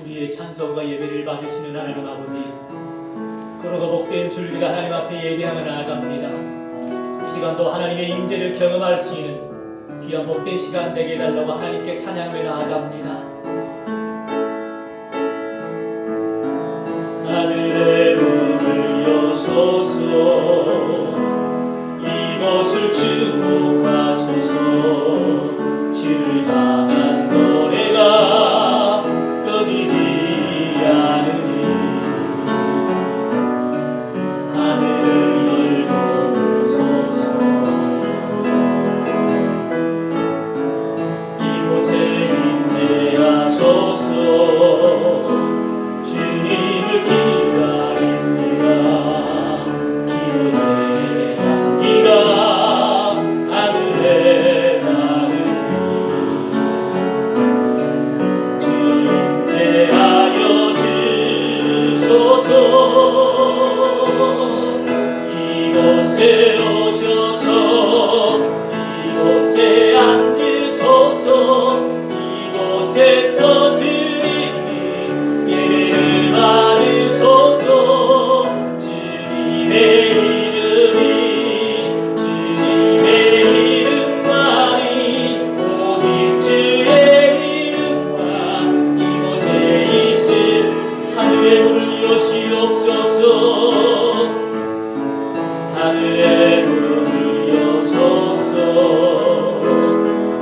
우리의 찬송과 예배를 받으시는 하나님 아버지, 그러고 복된 줄기가 하나님 앞에 예배하며 나아갑니다. 이 시간도 하나님의 임재를 경험할 수 있는 귀한 복된 시간 되게 해달라고 하나님께 찬양하며 나아갑니다. 하늘의 문을 여소서, 이곳을 주목하소서. 주를 향한 노래가 꺼지지 않으니 하늘을 열고 오소서. 이곳에 임재하소서. 주님을 기다립니다. 기도의 향기가 하늘에 나르니 주여 임재하여 주소서. 이곳에 오셔서 이곳에 앉으소서. 이곳에서 드리는 예배를 받으소서. 주님의 이름이 주님의 이름만이 오직 주의 이름과 이곳에 있을 하늘의 문을 여시옵소서. 하늘의 문을 여소서.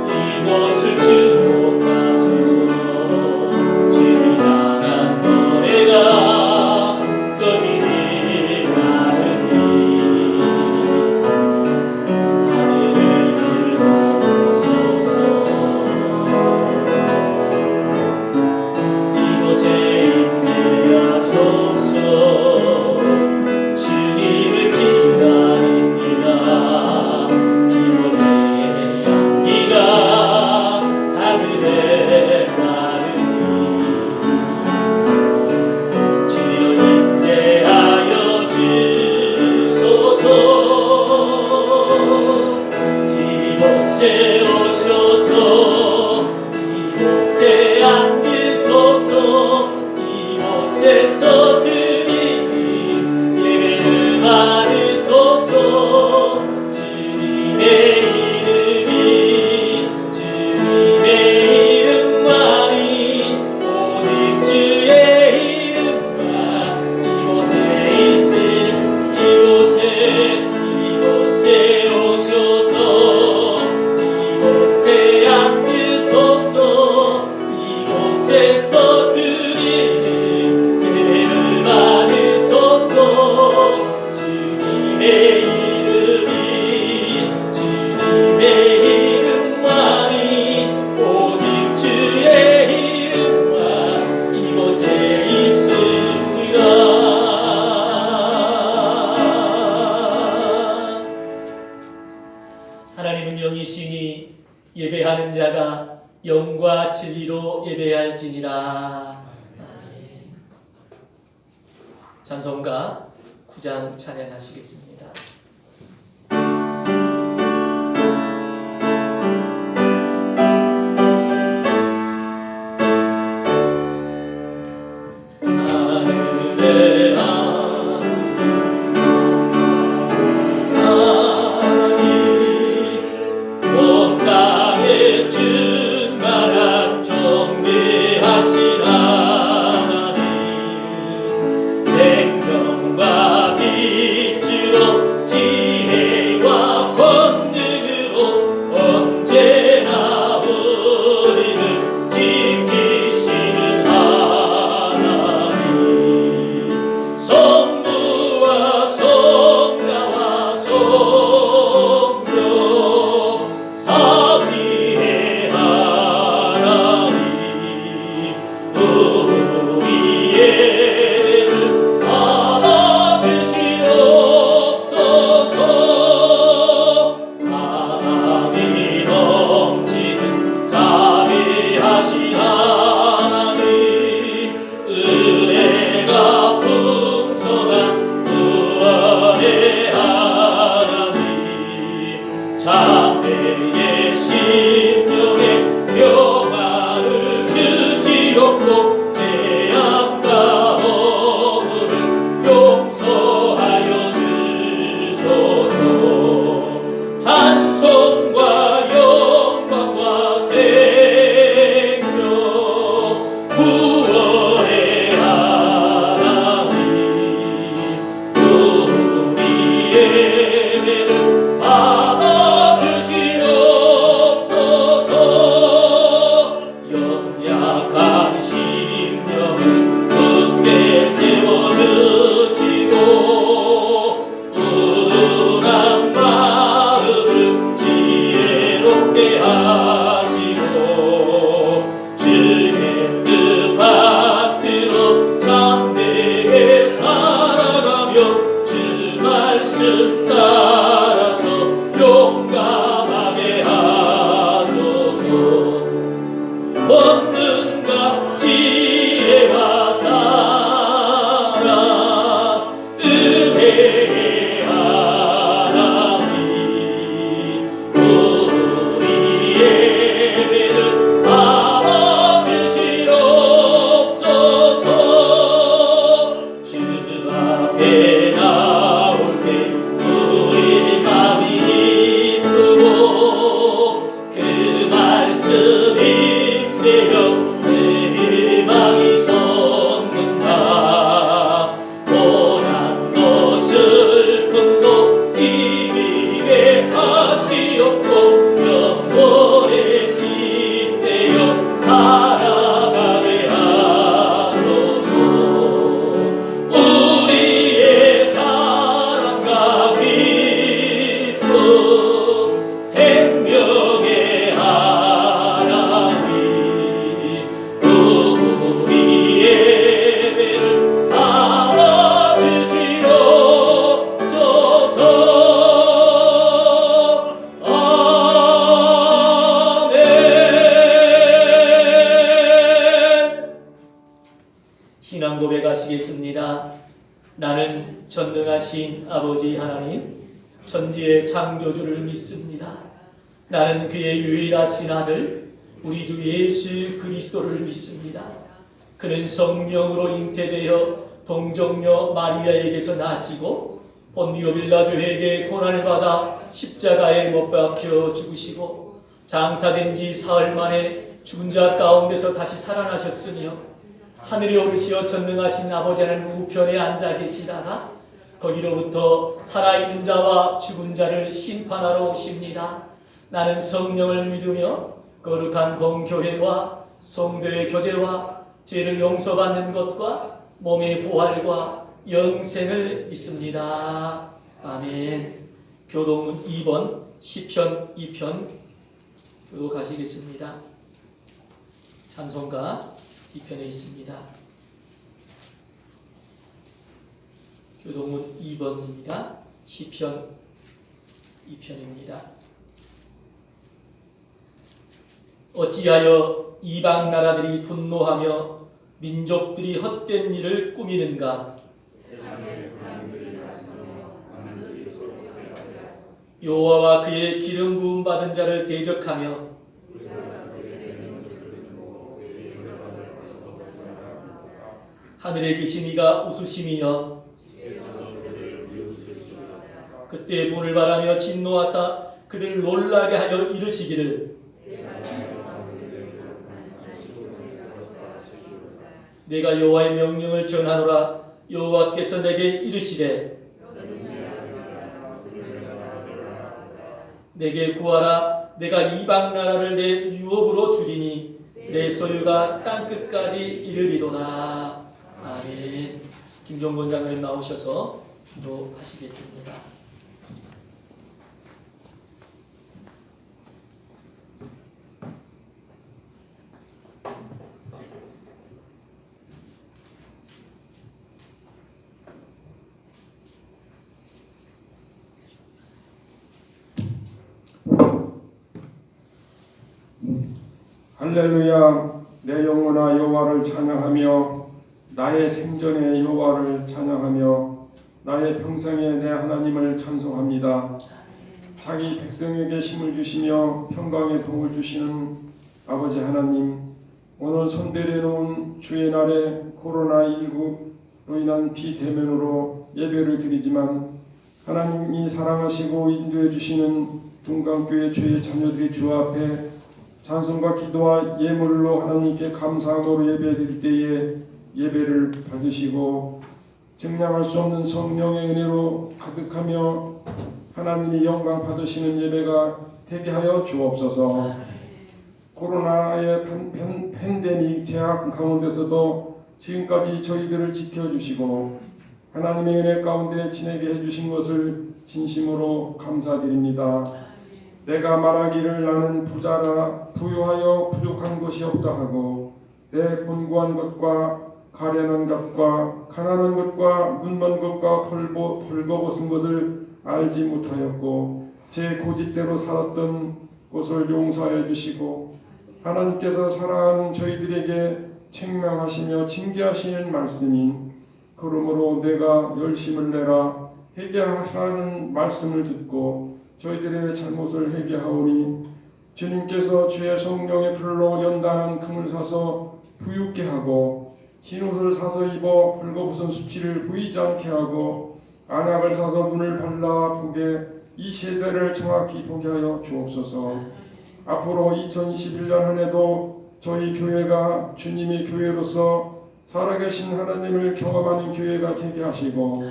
이곳을 주목하소서. 주를 향한 노래가 꺼지지 않으니 하늘을 열고 오소서. 이곳에 임재하소서. 주님을 기다립니다. 기도의 향기가 하늘에 나르니 주여 임재하여 주소서. 이곳에 오셔서 이곳에 앉으소서. 이곳에서 드리는 예배를 받으소서. 주님의 이름이 주님의 이름만이 오직 주의 이름과 이곳에 있을 이곳에 오셔서 이곳에 앉으소서. 이곳에서 드리는 예배를 받으소서. 주님의 이름이 주님의 이름만이 오직 주의 이름과 이곳에 있습니다. 하나님은 영이시니 예배하는 자가 영과 진리로 예배할지니라. 찬송가 9장 찬양하시겠습니다. 하늘에 온 땅에 충만한 정리하신 하나님, 생명과 빛으로 신앙 고백하시겠습니다. 나는 전능하신 아버지 하나님, 천지의 창조주를 믿습니다. 나는 그의 유일하신 아들, 우리 주 예수 그리스도를 믿습니다. 그는 성령으로 잉태되어 동정녀 마리아에게서 나시고 본디오 빌라도에게 고난을 받아 십자가에 못 박혀 죽으시고 장사된 지 사흘 만에 죽은 자 가운데서 다시 살아나셨으며 하늘에 오르시어 전능하신 아버지 하나님 우편에 앉아 계시다가 거기로부터 살아있는 자와 죽은 자를 심판하러 오십니다. 나는 성령을 믿으며 거룩한 공교회와 성도의 교제와 죄를 용서받는 것과 몸의 부활과 영생을 믿습니다. 아멘. 교동문 2번 시편 2편 교독하시겠습니다. 찬송가 뒤편에 있습니다. 교동문 2번입니다. 시편 2편입니다. 어찌하여 이방 나라들이 분노하며 민족들이 헛된 일을 꾸미는가? 여호와와 그의 기름 부음 받은 자를 대적하며 하늘에 계신 이가 웃으심이여 그때 분을 바라며 진노하사 그들을 놀라게 하여 이르시기를 내가 여호와의 명령을 전하노라. 여호와께서 내게 이르시되 내게 구하라. 내가 이방 나라를 내 유업으로 주리니 내 소유가 땅끝까지 이르리로다. 아멘. 김종건 장로님 나오셔서 기도하시겠습니다. 할렐루야. 내 영혼아 여호와를 찬양하며 나의 생전에 여호와를 찬양하며 나의 평생에 내 하나님을 찬송합니다. 자기 백성에게 힘을 주시며 평강의 복을 주시는 아버지 하나님, 오늘 손대려 놓은 주의 날에 코로나19로 인한 비대면으로 예배를 드리지만 하나님이 사랑하시고 인도해 주시는 동강교회 주의 자녀들이 주 앞에 찬송과 기도와 예물로 하나님께 감사함으로 예배드릴 때에 예배를 받으시고 증량할 수 없는 성령의 은혜로 가득하며 하나님이 영광 받으시는 예배가 되게 하여 주옵소서. 코로나의 팬데믹 제약 가운데서도 지금까지 저희들을 지켜주시고 하나님의 은혜 가운데 지내게 해주신 것을 진심으로 감사드립니다. 내가 말하기를 나는 부자라 부유하여 부족한 것이 없다 하고 내 곤고한 것과 가련한 것과 가난한 것과 눈먼 것과 벌거벗은 것을 알지 못하였고 제 고집대로 살았던 것을 용서해 주시고 하나님께서 사랑하는 저희들에게 책망하시며 징계하시는 말씀인 그러므로 내가 열심을 내라 회개하라는 말씀을 듣고 저희들의 잘못을 회개하오니 주님께서 주의 성령의 불로 연단한 금을 사서 부유케 하고 흰옷을 사서 입어 벌거벗은 수치를 보이지 않게 하고 안약을 사서 눈을 발라 보게 이 세대를 정확히 보게 하여 주옵소서. 앞으로 2021년 한 해도 저희 교회가 주님의 교회로서 살아계신 하나님을 경험하는 교회가 되게 하시고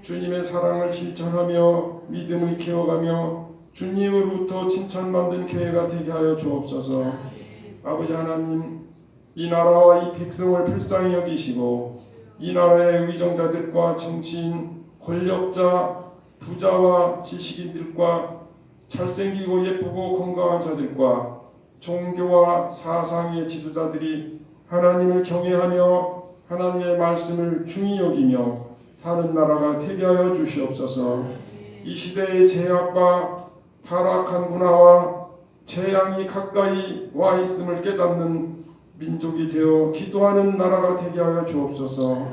주님의 사랑을 실천하며 믿음을 키워가며 주님으로부터 칭찬받는 교회가 되게 하여 주옵소서. 아버지 하나님, 이 나라와 이 백성을 불쌍히 여기시고 이 나라의 위정자들과 정치인, 권력자, 부자와 지식인들과 잘생기고 예쁘고 건강한 자들과 종교와 사상의 지도자들이 하나님을 경외하며 하나님의 말씀을 중히 여기며 사는 나라가 되게 하여 주시옵소서. 이 시대의 제약과 타락한 문화와 재앙이 가까이 와 있음을 깨닫는 민족이 되어 기도하는 나라가 되게 하여 주옵소서.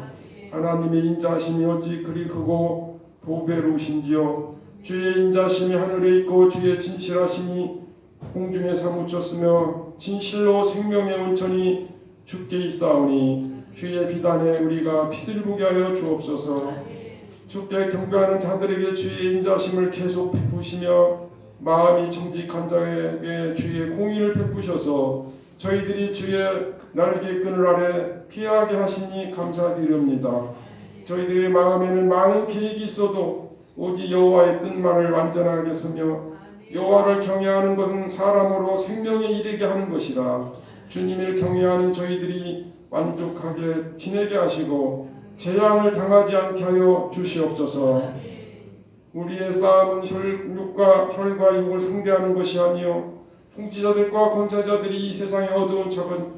하나님의 인자하심이 어찌 그리 크고 보배로우신지요. 주의 인자하심이 하늘에 있고 주의 진실하심이 공중에 사무쳤으며 진실로 생명의 온천이 주께 있사오니 주의 비단에 우리가 빛을 보게 하여 주옵소서. 주께 경배하는 자들에게 주의 인자심을 계속 베푸시며 마음이 정직한 자에게 주의 공의를 베푸셔서 저희들이 주의 날개끈을 아래 피하게 하시니 감사드립니다. 저희들의 마음에는 많은 계획이 있어도 오직 여호와의 뜻만을 완전하게 서며 여호와를 경외하는 것은 사람으로 생명에 이르게 하는 것이라. 주님을 경외하는 저희들이 만족하게 지내게 하시고 재앙을 당하지 않게 하여 주시옵소서. 우리의 싸움은 혈육과 혈과 육을 상대하는 것이 아니요 통치자들과 권세자들이 이 세상의 어두운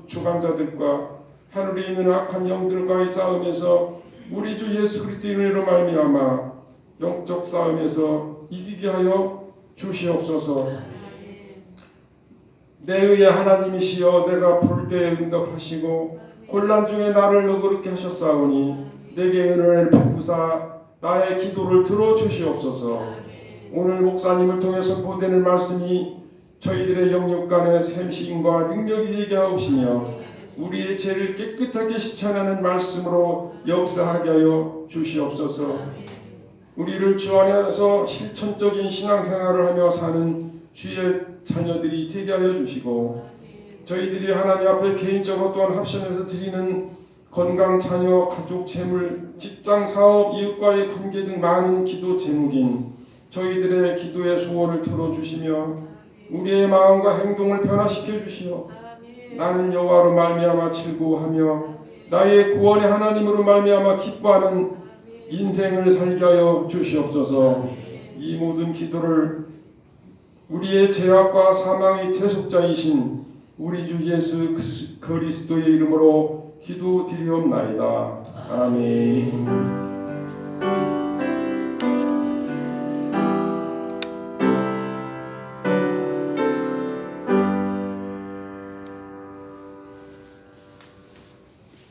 주관자들과 하늘에 있는 악한 영들과의 싸움에서 우리 주 예수 그리스도의 은혜로 말미암아 영적 싸움에서 이기게 하여 주시옵소서. 내 의의 하나님이시여 내가 부를 때에 응답하시고 곤란 중에 나를 너그럽게 하셨사오니 내게 은혜를 베푸사 나의 기도를 들어주시옵소서. 오늘 목사님을 통해서 보내는 말씀이 저희들의 영육간의 샘심과 능력이 되게 하옵시며 우리의 죄를 깨끗하게 씻어내는 말씀으로 역사하게 하여 주시옵소서. 우리를 주 안에서 실천적인 신앙생활을 하며 사는 주의 자녀들이 되게 하여 주시고 저희들이 하나님 앞에 개인적으로 또한 합심해서 드리는 건강, 자녀, 가족, 재물, 직장, 사업, 이웃과의 관계 등 많은 기도 제목인 저희들의 기도의 소원을 들어주시며 우리의 마음과 행동을 변화시켜 주시어 나는 여호와로 말미암아 즐거워하며 나의 구원의 하나님으로 말미암아 기뻐하는 인생을 살게 하여 주시옵소서. 이 모든 기도를 우리의 죄악과 사망의 대속자이신 우리 주 예수 그리스도의 이름으로 기도드리옵나이다. 아멘.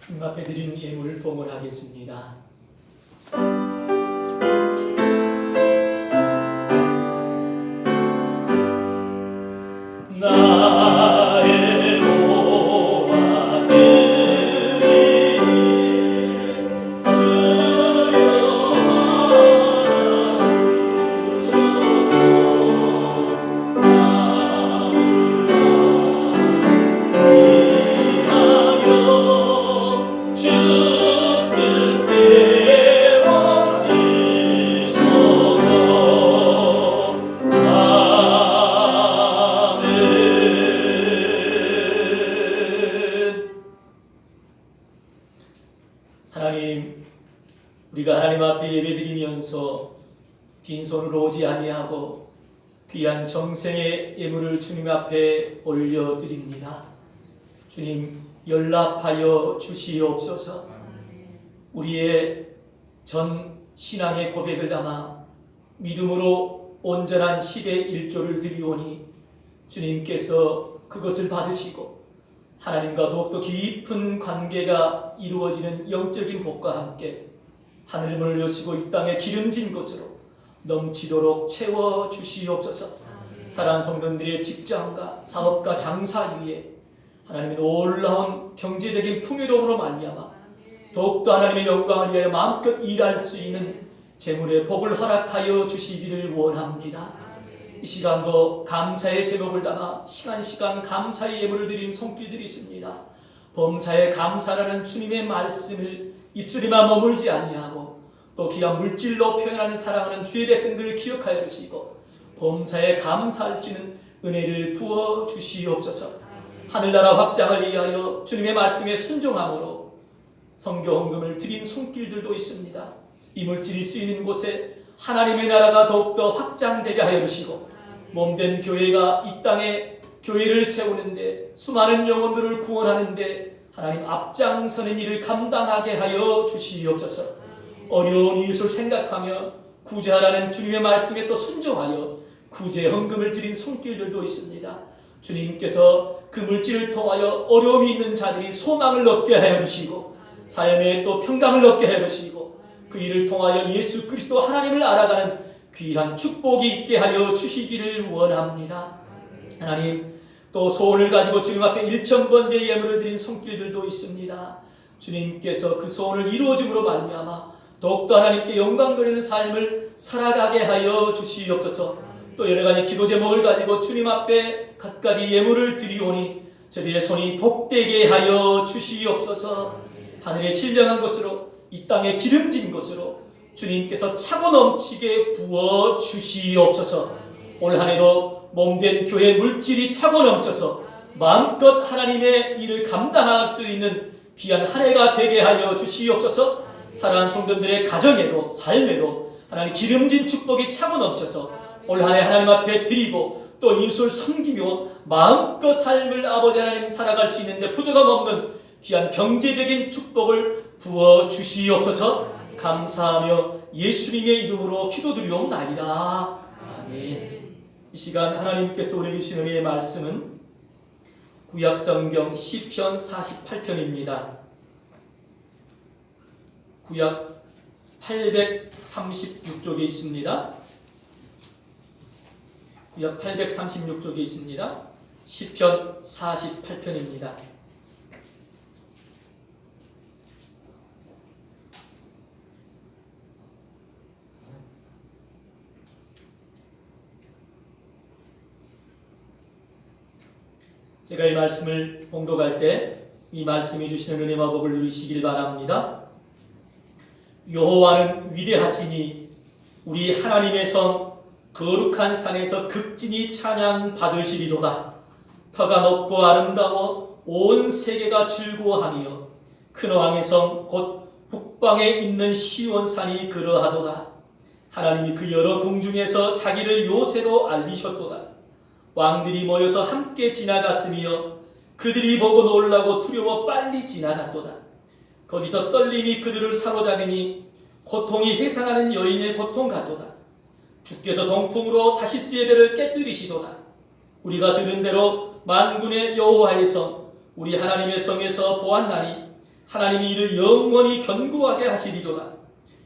주님 앞에 드린 예물을 봉헌하겠습니다. 나의 모아 드리니 주여 주소서. 나를 위하여 주 뜻대로 쓰소서. 하나님, 우리가 하나님 앞에 예배드리면서 빈손으로 오지 아니하고 귀한 정성의 예물을 주님 앞에 올려드립니다. 주님, 연락하여 주시옵소서. 우리의 전 신앙의 고백을 담아 믿음으로 온전한 10의 1조를 드리오니 주님께서 그것을 받으시고 하나님과 더욱더 깊은 관계가 이루어지는 영적인 복과 함께 하늘 문을 여시고 이 땅에 기름진 것으로 넘치도록 채워주시옵소서. 사랑하는 성도들의 직장과 사업과 장사 위에 하나님의 놀라운 경제적인 풍요로움으로 말미암아 더욱더 하나님의 영광을 위하여 마음껏 일할 수 있는 재물의 복을 허락하여 주시기를 원합니다. 이 시간도 감사의 제목을 담아 시간 감사의 예물을 드리는 손길들이 있습니다. 범사에 감사라는 주님의 말씀을 입술에만 머물지 아니하고 또 귀한 물질로 표현하는 사랑하는 주의 백성들을 기억하여 주시고 범사에 감사할 수 있는 은혜를 부어 주시옵소서. 하늘나라 확장을 위하여 주님의 말씀에 순종함으로 선교 헌금을 드린 손길들도 있습니다. 이 물질이 쓰이는 곳에 하나님의 나라가 더욱더 확장되게 하여 주시고 몸된 교회가 이 땅에 교회를 세우는데 수많은 영혼들을 구원하는데 하나님 앞장서는 일을 감당하게 하여 주시옵소서. 어려운 이웃을 생각하며 구제하라는 주님의 말씀에 또 순종하여 구제 헌금을 드린 손길들도 있습니다. 주님께서 그 물질을 통하여 어려움이 있는 자들이 소망을 얻게 하여 주시고 삶에 또 평강을 얻게 하여 주시고 그 일을 통하여 예수 그리스도 하나님을 알아가는 귀한 축복이 있게 하여 주시기를 원합니다. 하나님, 또 소원을 가지고 주님 앞에 1000번째 예물을 드린 손길들도 있습니다. 주님께서 그 소원을 이루어짐으로 말미암아 더욱더 하나님께 영광 돌리는 삶을 살아가게 하여 주시옵소서. 또 여러 가지 기도 제목을 가지고 주님 앞에 갖가지 예물을 드리오니 저희의 손이 복되게 하여 주시옵소서. 하늘의 신령한 곳으로 이 땅의 기름진 곳으로 주님께서 차고 넘치게 부어 주시옵소서. 올 한 해도 몸된 교회 물질이 차고 넘쳐서 마음껏 하나님의 일을 감당할 수 있는 귀한 한 해가 되게 하여 주시옵소서. 사랑하는 성도들의 가정에도 삶에도 하나님 기름진 축복이 차고 넘쳐서 올 한 해 하나님 앞에 드리고 또 이웃을 섬기며 마음껏 삶을 아버지 하나님 살아갈 수 있는데 부족함 없는 귀한 경제적인 축복을 부어 주시옵소서. 감사하며 예수님의 이름으로 기도드리옵나이다. 아멘. 이 시간 하나님께서 우리에게 주신 은혜의 말씀은 구약성경 시편 48편입니다. 구약 836쪽에 있습니다. 구약 836쪽에 있습니다. 시편 48편입니다. 제가 이 말씀을 봉독할 때 이 말씀이 주시는 은혜와 복을 누리시길 바랍니다. 여호와는 위대하시니 우리 하나님의 성 거룩한 산에서 극진히 찬양 받으시리로다. 터가 높고 아름다워 온 세계가 즐거워하며 큰 왕의 성 곧 북방에 있는 시온산이 그러하도다. 하나님이 그 여러 궁중에서 자기를 요새로 알리셨도다. 왕들이 모여서 함께 지나갔으며 그들이 보고 놀라고 두려워 빨리 지나갔도다. 거기서 떨림이 그들을 사로잡으니 고통이 해산하는 여인의 고통 같도다. 주께서 동풍으로 다시스의 배를 깨뜨리시도다. 우리가 들은 대로 만군의 여호와의 성 우리 하나님의 성에서 보았나니 하나님이 이를 영원히 견고하게 하시리로다.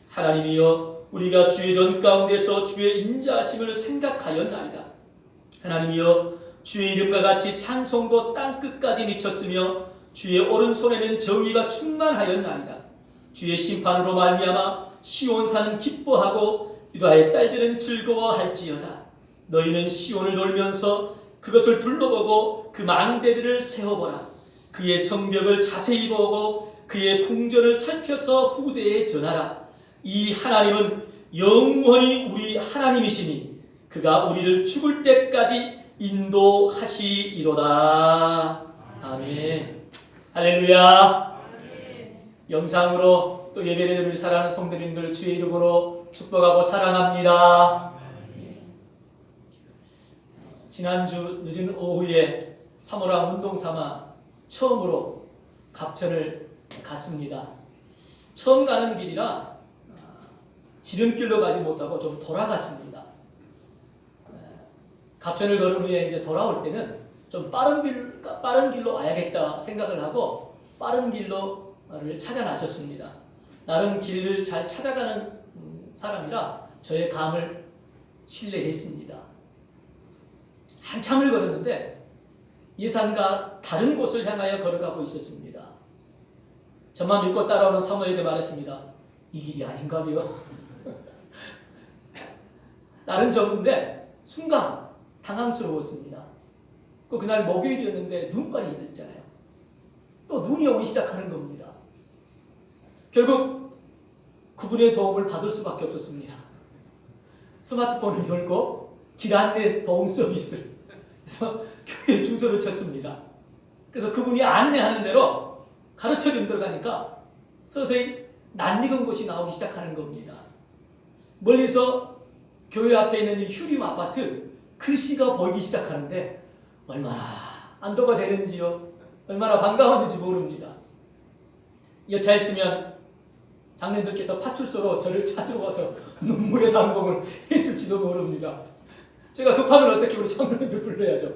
하나님이여 우리가 주의 전 가운데서 주의 인자하심을 생각하였나이다. 하나님이여 주의 이름과 같이 찬송도 땅끝까지 미쳤으며 주의 오른손에는 정의가 충만하였나이다. 주의 심판으로 말미암아 시온산은 기뻐하고 유다의 딸들은 즐거워할지어다. 너희는 시온을 돌면서 그것을 둘러보고 그 망대들을 세워보라. 그의 성벽을 자세히 보고 그의 궁전을 살펴서 후대에 전하라. 이 하나님은 영원히 우리 하나님이시니 그가 우리를 죽을 때까지 인도하시리로다. 아멘. 할렐루야. 영상으로 또 예배를 드리는 사랑하는 성도님들 주의 이름으로 축복하고 사랑합니다. 지난주 늦은 오후에 사모랑 운동 삼아 처음으로 갑천을 갔습니다. 처음 가는 길이라 지름길로 가지 못하고 좀 돌아갔습니다. 갑천을 걸은 후에 이제 돌아올 때는 좀 빠른 길로 와야겠다 생각을 하고 빠른 길로를 찾아 나섰습니다. 나름 길을 잘 찾아가는 사람이라 저의 감을 신뢰했습니다. 한참을 걸었는데 예산과 다른 곳을 향하여 걸어가고 있었습니다. 저만 믿고 따라오는 사모에게 말했습니다. 이 길이 아닌가요? 나름 적은데 순간 당황스러웠습니다. 그날 목요일이었는데 눈깔이 있잖아요. 또 눈이 오기 시작하는 겁니다. 결국 그분의 도움을 받을 수밖에 없었습니다. 스마트폰을 열고 길 안내 도움 서비스 그래서 교회 주소를 쳤습니다. 그래서 그분이 안내하는 대로 가르쳐준 들어가니까 서서히 낯익은 곳이 나오기 시작하는 겁니다. 멀리서 교회 앞에 있는 이 휴림 아파트 글씨가 보이기 시작하는데 얼마나 안도가 되는지요. 얼마나 반가웠는지 모릅니다. 여차했으면 장로님들께서 파출소로 저를 찾으러 와서 눈물의 상봉을 했을지도 모릅니다. 제가 급하면 어떻게 우리 장로님들 불러야죠.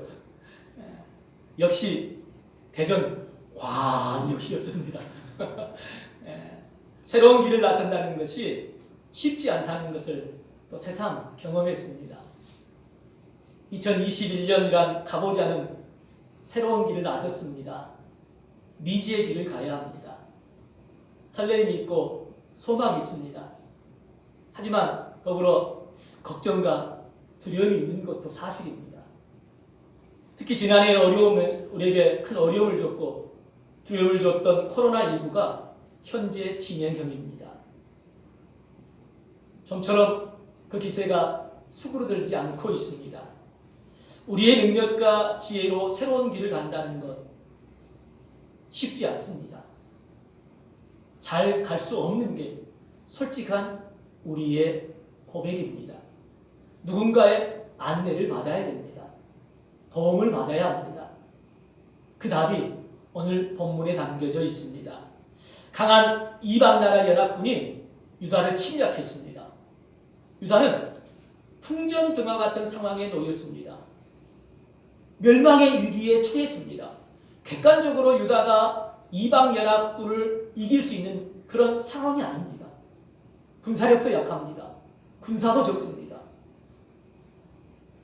역시 대전 광역시였습니다. 예, 새로운 길을 나선다는 것이 쉽지 않다는 것을 또 새삼 경험했습니다. 2021년이란 가보지 않은 새로운 길을 나섰습니다. 미지의 길을 가야 합니다. 설렘이 있고 소망이 있습니다. 하지만 더불어 걱정과 두려움이 있는 것도 사실입니다. 특히 지난해 우리에게 큰 어려움을 줬고 두려움을 줬던 코로나19가 현재 진행형입니다. 좀처럼 그 기세가 수그러들지 않고 있습니다. 우리의 능력과 지혜로 새로운 길을 간다는 것 쉽지 않습니다. 잘 갈 수 없는 게 솔직한 우리의 고백입니다. 누군가의 안내를 받아야 됩니다. 도움을 받아야 합니다. 그 답이 오늘 본문에 담겨져 있습니다. 강한 이방나라 연합군이 유다를 침략했습니다. 유다는 풍전등화 같은 상황에 놓였습니다. 멸망의 위기에 처했습니다. 객관적으로 유다가 이방 연합군을 이길 수 있는 그런 상황이 아닙니다. 군사력도 약합니다. 군사도 적습니다.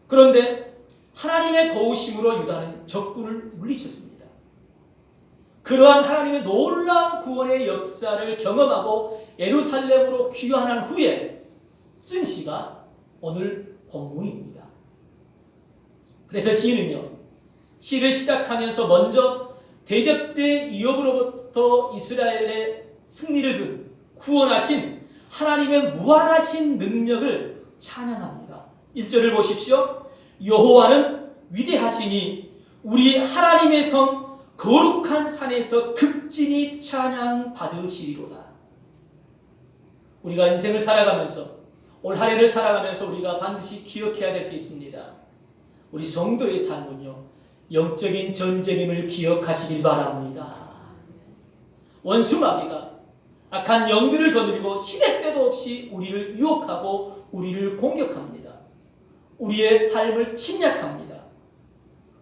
그런데 하나님의 도우심으로 유다는 적군을 물리쳤습니다. 그러한 하나님의 놀라운 구원의 역사를 경험하고 예루살렘으로 귀환한 후에 쓴 시가 오늘 본문입니다. 그래서 시인은요, 시를 시작하면서 먼저 대적대 위협으로부터 이스라엘의 승리를 준 구원하신 하나님의 무한하신 능력을 찬양합니다. 1절을 보십시오. 여호와는 위대하시니 우리 하나님의 성 거룩한 산에서 극진히 찬양 받으시리로다. 우리가 인생을 살아가면서 올 한 해를 살아가면서 우리가 반드시 기억해야 될 게 있습니다. 우리 성도의 삶은요, 영적인 전쟁임을 기억하시길 바랍니다. 원수 마귀가 악한 영들을 거느리고 시대 때도 없이 우리를 유혹하고 우리를 공격합니다. 우리의 삶을 침략합니다.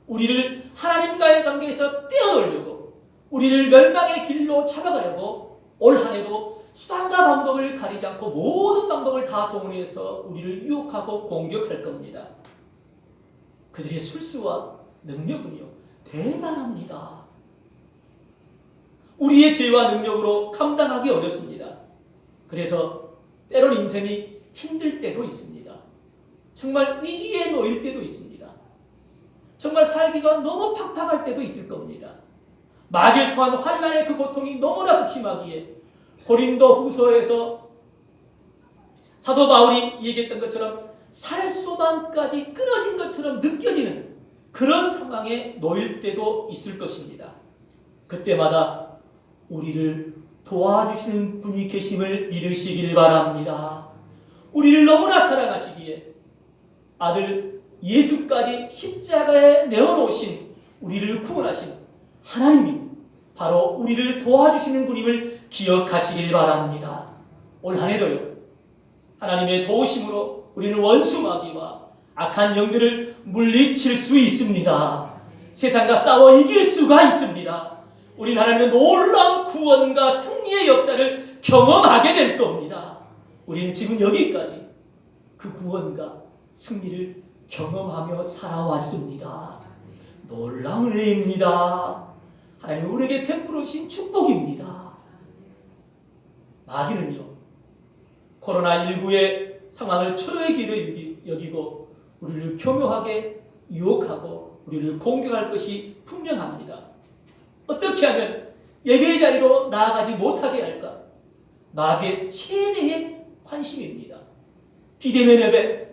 우리를 하나님과의 관계에서 떼어놓으려고, 우리를 멸망의 길로 잡아가려고 올 한 해도 수단과 방법을 가리지 않고 모든 방법을 다 동원해서 우리를 유혹하고 공격할 겁니다. 그들의 술수와 능력은요, 대단합니다. 우리의 죄와 능력으로 감당하기 어렵습니다. 그래서 때론 인생이 힘들 때도 있습니다. 정말 위기에 놓일 때도 있습니다. 정말 살기가 너무 팍팍할 때도 있을 겁니다. 마귀를 통한 환난의 그 고통이 너무나 극심하기에 고린도 후서에서 사도 바울이 얘기했던 것처럼 살수만까지 끊어진 것처럼 느껴지는 그런 상황에 놓일 때도 있을 것입니다. 그때마다 우리를 도와주시는 분이 계심을 믿으시길 바랍니다. 우리를 너무나 사랑하시기에 아들 예수까지 십자가에 내어놓으신 우리를 구원하신 하나님이 바로 우리를 도와주시는 분임을 기억하시길 바랍니다. 올 한 해도요, 하나님의 도우심으로 우리는 원수 마귀와 악한 영들을 물리칠 수 있습니다. 세상과 싸워 이길 수가 있습니다. 우리는 하나님의 놀라운 구원과 승리의 역사를 경험하게 될 겁니다. 우리는 지금 여기까지 그 구원과 승리를 경험하며 살아왔습니다. 놀라운 은혜입니다. 하나님이 우리에게 베풀어 주신 축복입니다. 마귀는요, 코로나19의 상황을 초래의 기회로 여기고 우리를 교묘하게 유혹하고 우리를 공격할 것이 분명합니다. 어떻게 하면 예배의 자리로 나아가지 못하게 할까? 마귀의 최대의 관심입니다. 비대면 예배,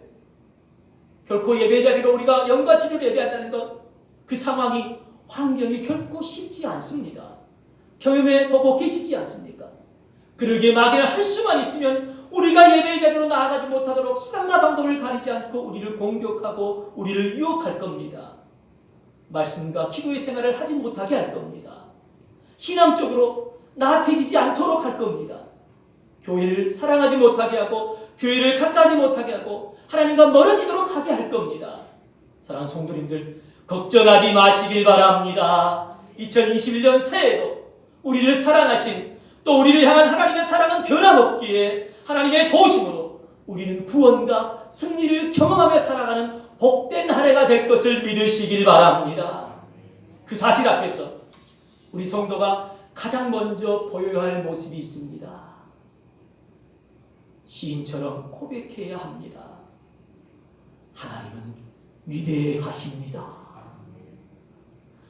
결코 예배의 자리로 우리가 영과치료를 예배한다는 것, 그 상황이, 환경이 결코 쉽지 않습니다. 경험해보고 계시지 않습니까? 그러기에 마귀는 할 수만 있으면 우리가 예배의 자리로 나아가지 못하도록 수단과 방법을 가리지 않고 우리를 공격하고 우리를 유혹할 겁니다. 말씀과 기도의 생활을 하지 못하게 할 겁니다. 신앙적으로 나태해지지 않도록 할 겁니다. 교회를 사랑하지 못하게 하고 교회를 가까이 못하게 하고 하나님과 멀어지도록 하게 할 겁니다. 사랑하는 성도님들, 걱정하지 마시길 바랍니다. 2021년 새해에도 우리를 사랑하신, 또 우리를 향한 하나님의 사랑은 변함없기에 하나님의 도우심으로 우리는 구원과 승리를 경험하며 살아가는 복된 한 해가 될 것을 믿으시길 바랍니다. 그 사실 앞에서 우리 성도가 가장 먼저 보여야 할 모습이 있습니다. 시인처럼 고백해야 합니다. 하나님은 위대하십니다.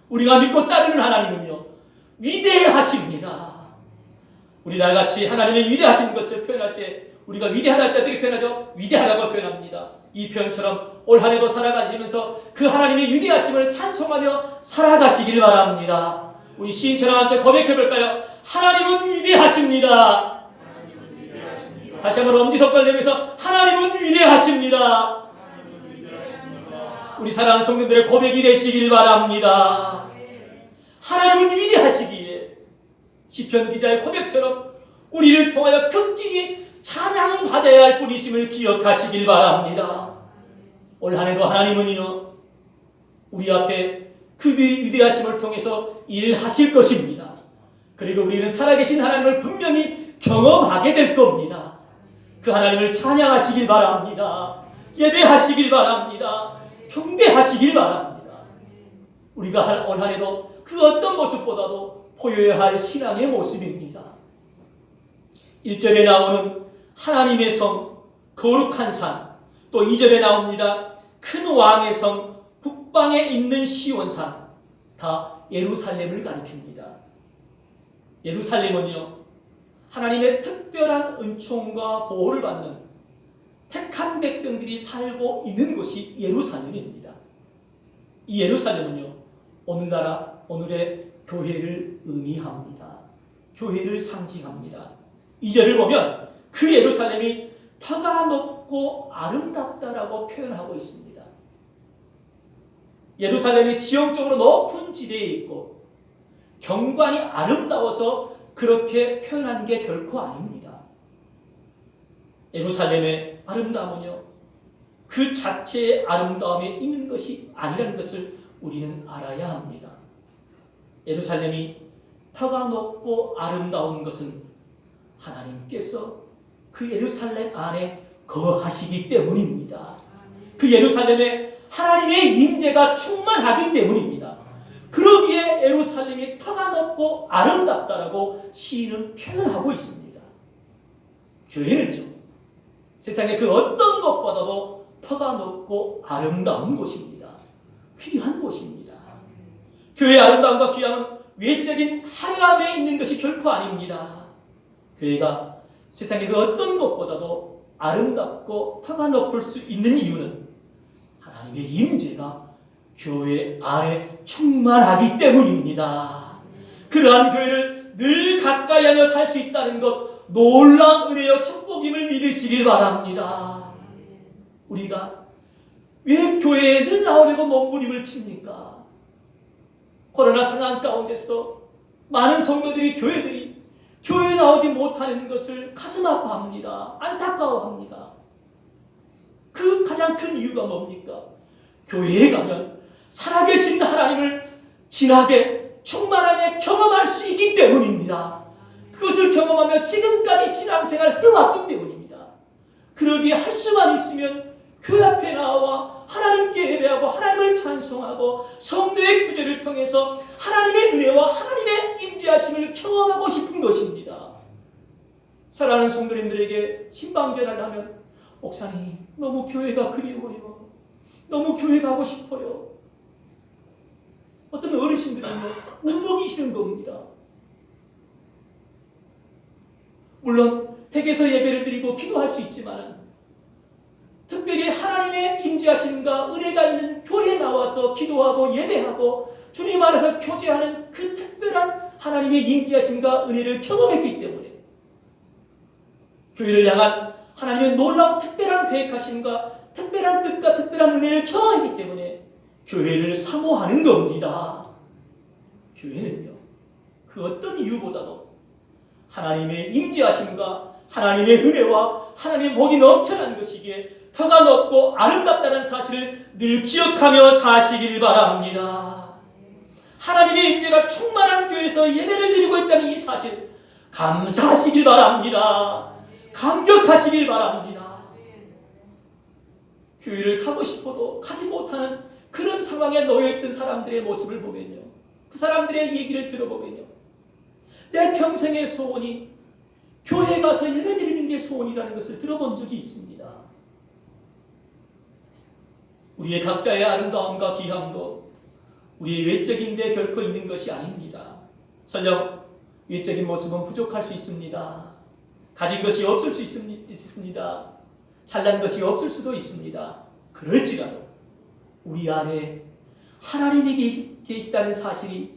우리가 믿고 따르는 하나님은요, 위대하십니다. 우리 나같이 하나님의 위대하신 것을 표현할 때, 우리가 위대하다 할 때 어떻게 표현하죠? 위대하다고 표현합니다. 이 표현처럼 올 한 해도 살아가시면서 그 하나님의 위대하심을 찬송하며 살아가시길 바랍니다. 우리 시인처럼 한번 고백해볼까요? 하나님은 위대하십니다. 다시 한번 엄지손가락 내면서 하나님은 위대하십니다. 우리 사랑하는 성도들의 고백이 되시길 바랍니다. 하나님은 위대하시기에 시편 기자의 고백처럼 우리를 통하여 극진히 찬양받아야 할 분이심을 기억하시길 바랍니다. 올 한 해도 하나님은요, 우리 앞에 그 위대하심을 통해서 일하실 것입니다. 그리고 우리는 살아계신 하나님을 분명히 경험하게 될 겁니다. 그 하나님을 찬양하시길 바랍니다. 예배하시길 바랍니다. 경배하시길 바랍니다. 우리가 올 한 해도 그 어떤 모습보다도 보여야 할 신앙의 모습입니다. 1절에 나오는 하나님의 성, 거룩한 산, 또 2절에 나옵니다. 큰 왕의 성, 북방에 있는 시온산, 다 예루살렘을 가리킵니다. 예루살렘은요, 하나님의 특별한 은총과 보호를 받는 택한 백성들이 살고 있는 곳이 예루살렘입니다. 이 예루살렘은요, 오늘나라, 오늘의 교회를 의미합니다. 교회를 상징합니다. 2절을 보면 그 예루살렘이 터가 높고 아름답다라고 표현하고 있습니다. 예루살렘이 지형적으로 높은 지대에 있고 경관이 아름다워서 그렇게 표현한 게 결코 아닙니다. 예루살렘의 아름다움은요, 그 자체의 아름다움에 있는 것이 아니라는 것을 우리는 알아야 합니다. 예루살렘이 터가 높고 아름다운 것은 하나님께서 그 예루살렘 안에 거하시기 때문입니다. 그 예루살렘에 하나님의 임재가 충만하기 때문입니다. 그러기에 예루살렘이 터가 높고 아름답다라고 시인은 표현하고 있습니다. 교회는요, 세상의 그 어떤 것보다도 터가 높고 아름다운 곳입니다. 귀한 곳입니다. 교회의 아름다움과 귀함은 외적인 화려함에 있는 것이 결코 아닙니다. 교회가 세상의 그 어떤 것보다도 아름답고 터가 높을 수 있는 이유는 하나님의 임재가 교회 안에 충만하기 때문입니다. 그러한 교회를 늘 가까이 하며 살 수 있다는 것, 놀라운 은혜여 축복임을 믿으시길 바랍니다. 우리가 왜 교회에 늘 나오려고 몸부림을 칩니까? 코로나 상황 가운데서도 많은 성도들이, 교회에 나오지 못하는 것을 가슴 아파합니다. 안타까워합니다. 그 가장 큰 이유가 뭡니까? 교회에 가면 살아계신 하나님을 진하게 충만하게 경험할 수 있기 때문입니다. 그것을 경험하며 지금까지 신앙생활을 해왔기 때문입니다. 그러기에 할 수만 있으면 교회 앞에 나와 하나님께 예배하고 하나님을 찬송하고 성도의 교제를 통해서 하나님의 은혜와 하나님의 임재하심을 경험하고 싶은 것입니다. 사랑하는 성도님들에게 신방전을 하면, 목사님 너무 교회가 그리워요. 너무 교회 가고 싶어요. 어떤 어르신들은요, 울먹이시는 겁니다. 물론 댁에서 예배를 드리고 기도할 수 있지만 특별히 하나님의 임재하심과 은혜가 있는 교회에 나와서 기도하고 예배하고 주님 안에서 교제하는 그 특별한 하나님의 임재하심과 은혜를 경험했기 때문에 교회를 향한 하나님의 놀라운 특별한 계획하심과 특별한 뜻과 특별한 은혜를 경험했기 때문에 교회를 사모하는 겁니다. 교회는요, 그 어떤 이유보다도 하나님의 임재하심과 하나님의 은혜와 하나님의 복이 넘쳐난 것이기에 터가 높고 아름답다는 사실을 늘 기억하며 사시길 바랍니다. 하나님의 임재가 충만한 교회에서 예배를 드리고 있다는 이 사실 감사하시길 바랍니다. 감격하시길 바랍니다. 교회를 가고 싶어도 가지 못하는 그런 상황에 놓여있던 사람들의 모습을 보면요, 그 사람들의 얘기를 들어보면요, 내 평생의 소원이 교회 가서 예배드리는 게 소원이라는 것을 들어본 적이 있습니다. 우리의 각자의 아름다움과 귀함도 우리의 외적인 데 결코 있는 것이 아닙니다. 설령 외적인 모습은 부족할 수 있습니다. 가진 것이 없을 수 있습니다. 잘난 것이 없을 수도 있습니다. 그럴지라도 우리 안에 하나님이 계시다는 사실이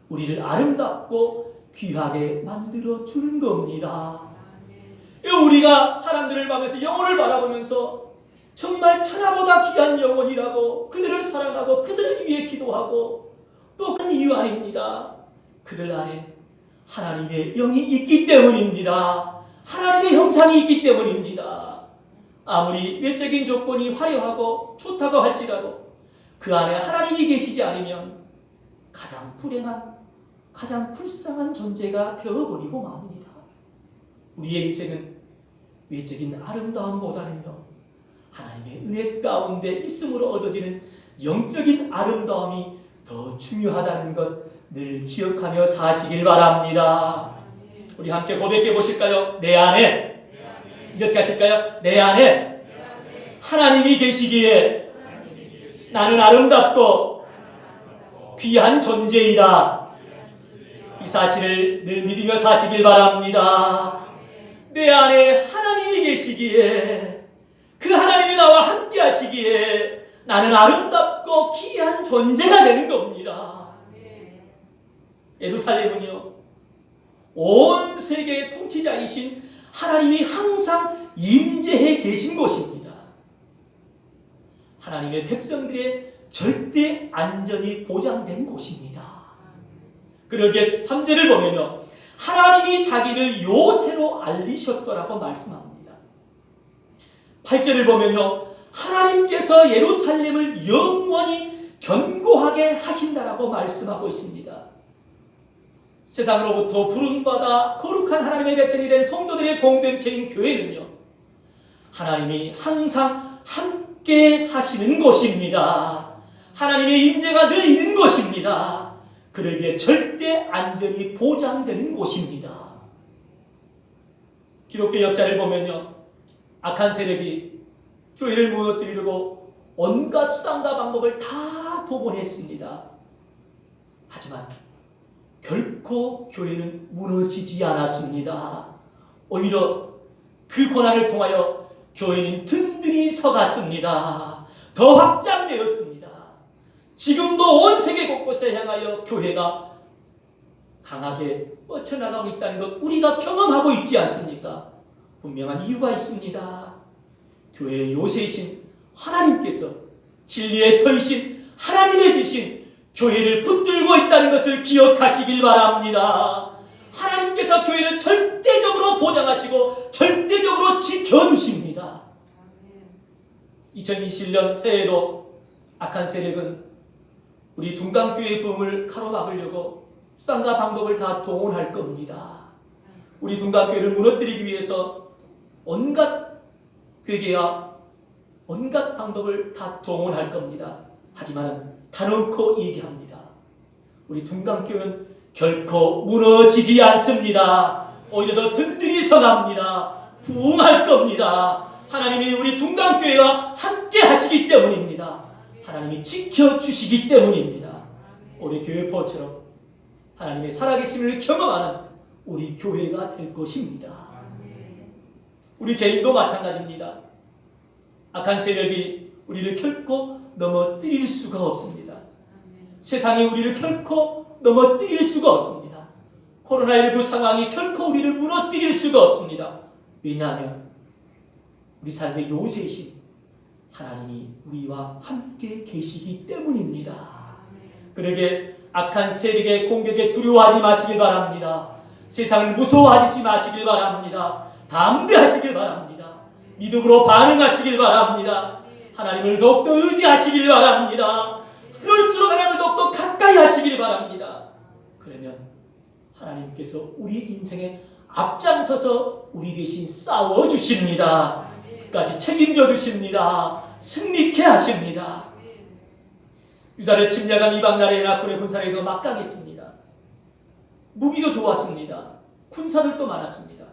우리를 아름답고 귀하게 만들어 주는 겁니다. 우리가 사람들을 보면서 영혼을 바라보면서 정말 천하보다 귀한 영혼이라고 그들을 사랑하고 그들을 위해 기도하고 또 그 이유 아닙니다. 그들 안에 하나님의 영이 있기 때문입니다. 하나님의 형상이 있기 때문입니다. 아무리 외적인 조건이 화려하고 좋다고 할지라도 그 안에 하나님이 계시지 않으면 가장 불행한, 가장 불쌍한 존재가 되어버리고 맙니다. 우리의 인생은 외적인 아름다움보다는요, 하나님의 은혜 가운데 있음으로 얻어지는 영적인 아름다움이 더 중요하다는 것 늘 기억하며 사시길 바랍니다. 우리 함께 고백해 보실까요? 내 안에, 이렇게 하실까요? 내 안에 하나님이 계시기에 나는 아름답고 귀한 존재이다. 이 사실을 늘 믿으며 사시길 바랍니다. 내 안에 하나님이 계시기에, 그 하나님이 나와 함께 하시기에 나는 아름답고 귀한 존재가 되는 겁니다. 예루살렘은요, 온 세계의 통치자이신 하나님이 항상 임재해 계신 곳입니다. 하나님의 백성들의 절대 안전이 보장된 곳입니다. 그러기에 3절을 보면요, 하나님이 자기를 요새로 알리셨더라고 말씀합니다. 8절을 보면요, 하나님께서 예루살렘을 영원히 견고하게 하신다라고 말씀하고 있습니다. 세상으로부터 부름받아 거룩한 하나님의 백성이 된 성도들의 공동체인 교회는요, 하나님이 항상 함께 하시는 곳입니다. 하나님의 임재가 늘 있는 곳입니다. 그러기에 절대 안전이 보장되는 곳입니다. 기독교 역사를 보면요, 악한 세력이 교회를 무너뜨리려고 온갖 수단과 방법을 다 동원했습니다. 하지만 결코 교회는 무너지지 않았습니다. 오히려 그 고난을 통하여 교회는 든든히 서갔습니다. 더 확장되었습니다. 지금도 온 세계 곳곳에 향하여 교회가 강하게 뻗쳐나가고 있다는 것 우리가 경험하고 있지 않습니까? 분명한 이유가 있습니다. 교회의 요새이신 하나님께서, 진리의 터이신 하나님의 주신 교회를 붙들고 있다는 것을 기억하시길 바랍니다. 하나님께서 교회를 절대적으로 보장하시고 절대적으로 지켜주십니다. 2021년 새해에도 악한 세력은 우리 둔강교회의 부흥을 가로막으려고 수단과 방법을 다 동원할 겁니다. 우리 둔강교회를 무너뜨리기 위해서 온갖 괴계와 온갖 방법을 다 동원할 겁니다. 하지만 단언코 얘기합니다. 우리 둔강교회는 결코 무너지지 않습니다. 오히려 더 든든히 서갑니다. 부흥할 겁니다. 하나님이 우리 둔강교회와 함께 하시기 때문입니다. 하나님이 지켜주시기 때문입니다. 우리 교회포처럼 하나님의 살아계심을 경험하는 우리 교회가 될 것입니다. 우리 개인도 마찬가지입니다. 악한 세력이 우리를 결코 넘어뜨릴 수가 없습니다. 세상이 우리를 결코 넘어뜨릴 수가 없습니다. 코로나19 상황이 결코 우리를 무너뜨릴 수가 없습니다. 왜냐하면 우리 삶의 요새이신 하나님이 우리와 함께 계시기 때문입니다. 그러게 악한 세력의 공격에 두려워하지 마시길 바랍니다. 세상을 무서워하지 마시길 바랍니다. 담대하시길 바랍니다. 믿음으로 반응하시길 바랍니다. 하나님을 더욱더 의지하시길 바랍니다. 그럴수록 하나님을 더욱더 가까이 하시길 바랍니다. 그러면 하나님께서 우리 인생에 앞장서서 우리 대신 싸워주십니다. 끝까지 책임져 주십니다. 승리케 하십니다. 유다를 침략한 이방나라의 연합군의 군사력도 막강했습니다. 무기도 좋았습니다. 군사들도 많았습니다.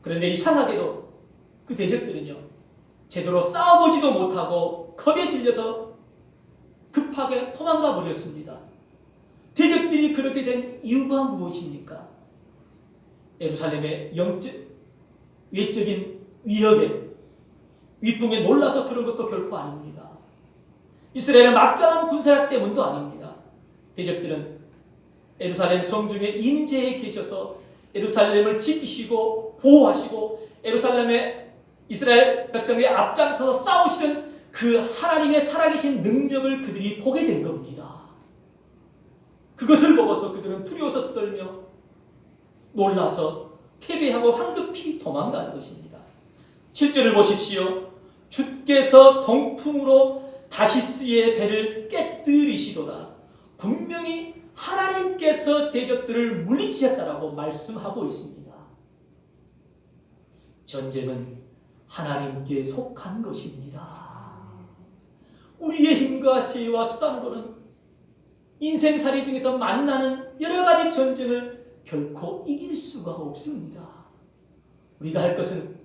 그런데 이상하게도 그 대적들은요, 제대로 싸워보지도 못하고 겁에 질려서 급하게 도망가 버렸습니다. 대적들이 그렇게 된 이유가 무엇입니까? 예루살렘의 외적인 위협에, 위풍에 놀라서 그런 것도 결코 아닙니다. 이스라엘의 막강한 군사력 때문도 아닙니다. 대적들은 예루살렘 성중에 임재해 계셔서 예루살렘을 지키시고 보호하시고 예루살렘의 이스라엘 백성의 앞장서서 싸우시는 그 하나님의 살아계신 능력을 그들이 보게 된 겁니다. 그것을 보고서 그들은 두려워서 떨며 놀라서 패배하고 황급히 도망간 것입니다. 7절을 보십시오. 주께서 동풍으로 다시스의 배를 깨뜨리시도다. 분명히 하나님께서 대적들을 물리치셨다라고 말씀하고 있습니다. 전쟁은 하나님께 속한 것입니다. 우리의 힘과 지혜와 수단으로는 인생살이 중에서 만나는 여러 가지 전쟁을 결코 이길 수가 없습니다. 우리가 할 것은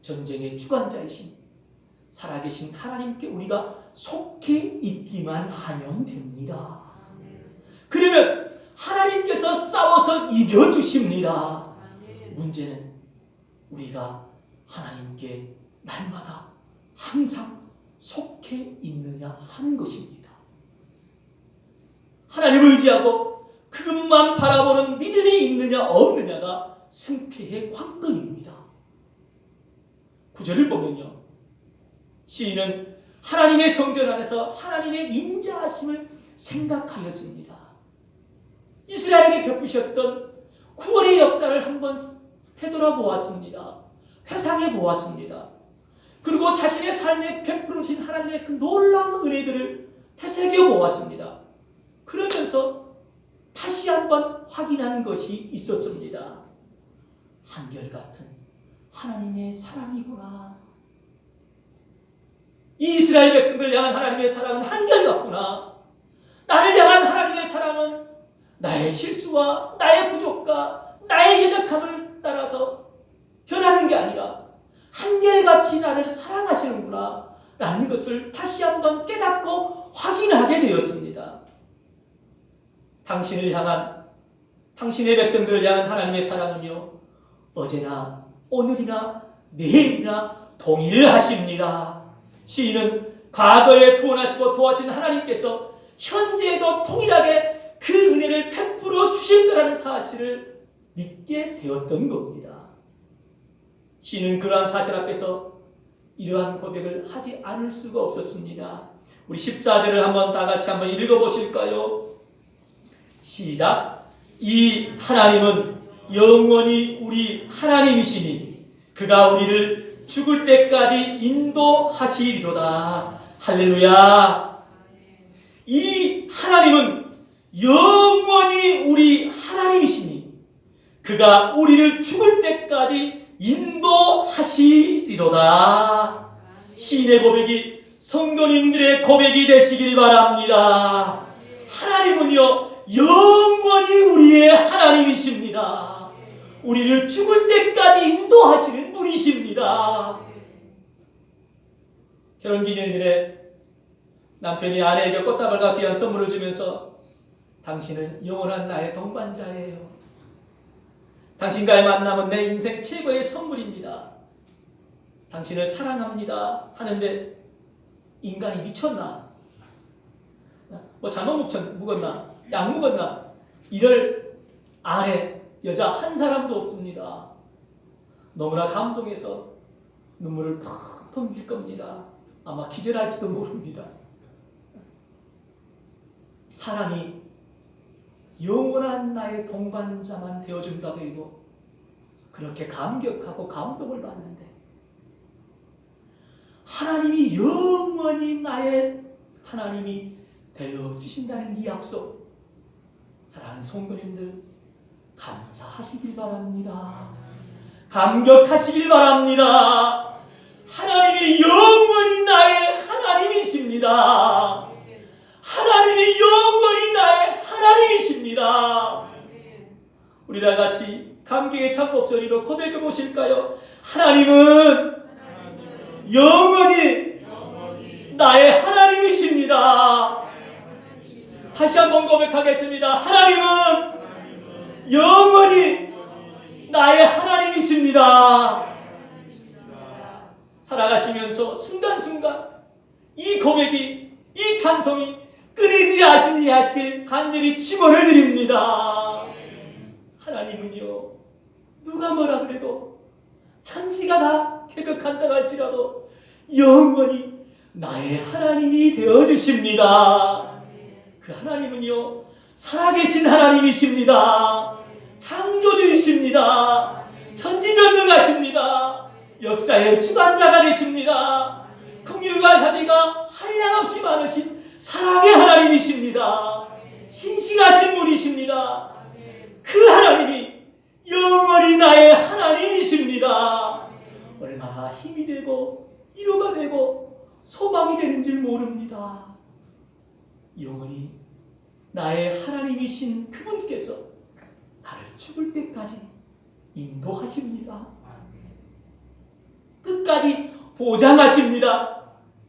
전쟁의 주관자이신 살아계신 하나님께 우리가 속해 있기만 하면 됩니다. 그러면 하나님께서 싸워서 이겨주십니다. 문제는 우리가 하나님께 날마다 항상 속해 있느냐 하는 것입니다. 하나님을 의지하고 그것만 바라보는 믿음이 있느냐 없느냐가 승패의 관건입니다. 9절을 보면요, 시인은 하나님의 성전 안에서 하나님의 인자하심을 생각하였습니다. 이스라엘에게 베푸셨던 구원의 역사를 한번 되돌아보았습니다. 회상해 보았습니다. 그리고 자신의 삶에 베풀어 주신 하나님의 그 놀라운 은혜들을 되새겨 보았습니다. 그러면서 다시 한번 확인한 것이 있었습니다. 한결같은 하나님의 사랑이구나. 이 이스라엘 백성들 향한 하나님의 사랑은 한결같구나. 나를 향한 하나님의 사랑은 나의 실수와 나의 부족과 나의 연약함을 따라서 변하는 게 아니라 한결같이 나를 사랑하시는구나 라는 것을 다시 한번 깨닫고 확인하게 되었습니다. 당신을 향한, 당신의 백성들을 향한 하나님의 사랑은요, 어제나 오늘이나 내일이나 동일하십니다. 시인은 과거에 구원하시고 도와주신 하나님께서 현재에도 동일하게 그 은혜를 베풀어 주실 거라는 사실을 믿게 되었던 겁니다. 시인은 그러한 사실 앞에서 이러한 고백을 하지 않을 수가 없었습니다. 우리 14절을 한번 다 같이 한번 읽어보실까요? 시작. 이 하나님은 영원히 우리 하나님이시니 그가 우리를 죽을 때까지 인도하시리로다. 할렐루야. 이 하나님은 영원히 우리 하나님이시니 그가 우리를 죽을 때까지 인도하시리로다. 시인의 고백이 성도님들의 고백이 되시길 바랍니다. 하나님은요, 영원히 우리의 하나님이십니다. 우리를 죽을 때까지 인도하시는 분이십니다. 결혼기념일에 남편이 아내에게 꽃다발과 귀한 선물을 주면서 당신은 영원한 나의 동반자예요. 당신과의 만남은 내 인생 최고의 선물입니다. 당신을 사랑합니다 하는데 인간이 미쳤나? 뭐 잘못 묵었나? 약 묵었나? 이럴 아내, 여자 한 사람도 없습니다. 너무나 감동해서 눈물을 펑펑 흘릴 겁니다. 아마 기절할지도 모릅니다. 사랑이 영원한 나의 동반자만 되어준다고 해도 그렇게 감격하고 감동을 받는데 하나님이 영원히 나의 하나님이 되어주신다는 이 약속, 사랑하는 성도님들 감사하시길 바랍니다. 감격하시길 바랍니다. 하나님이 영원히 나의 하나님이십니다. 하나님이 영원히 나의 하나님이십니다. 우리 다 같이 감격의 참목소리로 고백해 보실까요? 하나님은 영원히 나의 하나님이십니다. 다시 한번 고백하겠습니다. 하나님은 영원히 나의 하나님이십니다. 살아가시면서 순간순간 이 고백이, 이 찬송이 끊이지 아니하시길 간절히 축원을 드립니다. 하나님은요, 누가 뭐라 그래도, 천지가 다 개벽한다 할지라도 영원히 나의 하나님이 되어주십니다. 그 하나님은요, 살아계신 하나님이십니다. 창조주이십니다. 천지전능하십니다. 역사의 주관자가 되십니다. 긍휼과 자비가 한량없이 많으신 사랑의 하나님이십니다. 신실하신 분이십니다. 그 하나님이 영원히 나의 하나님이십니다. 얼마나 힘이 되고 위로가 되고 소망이 되는 줄 모릅니다. 영원히 나의 하나님이신 그분께서 나를 죽을 때까지 인도하십니다. 끝까지 보장하십니다.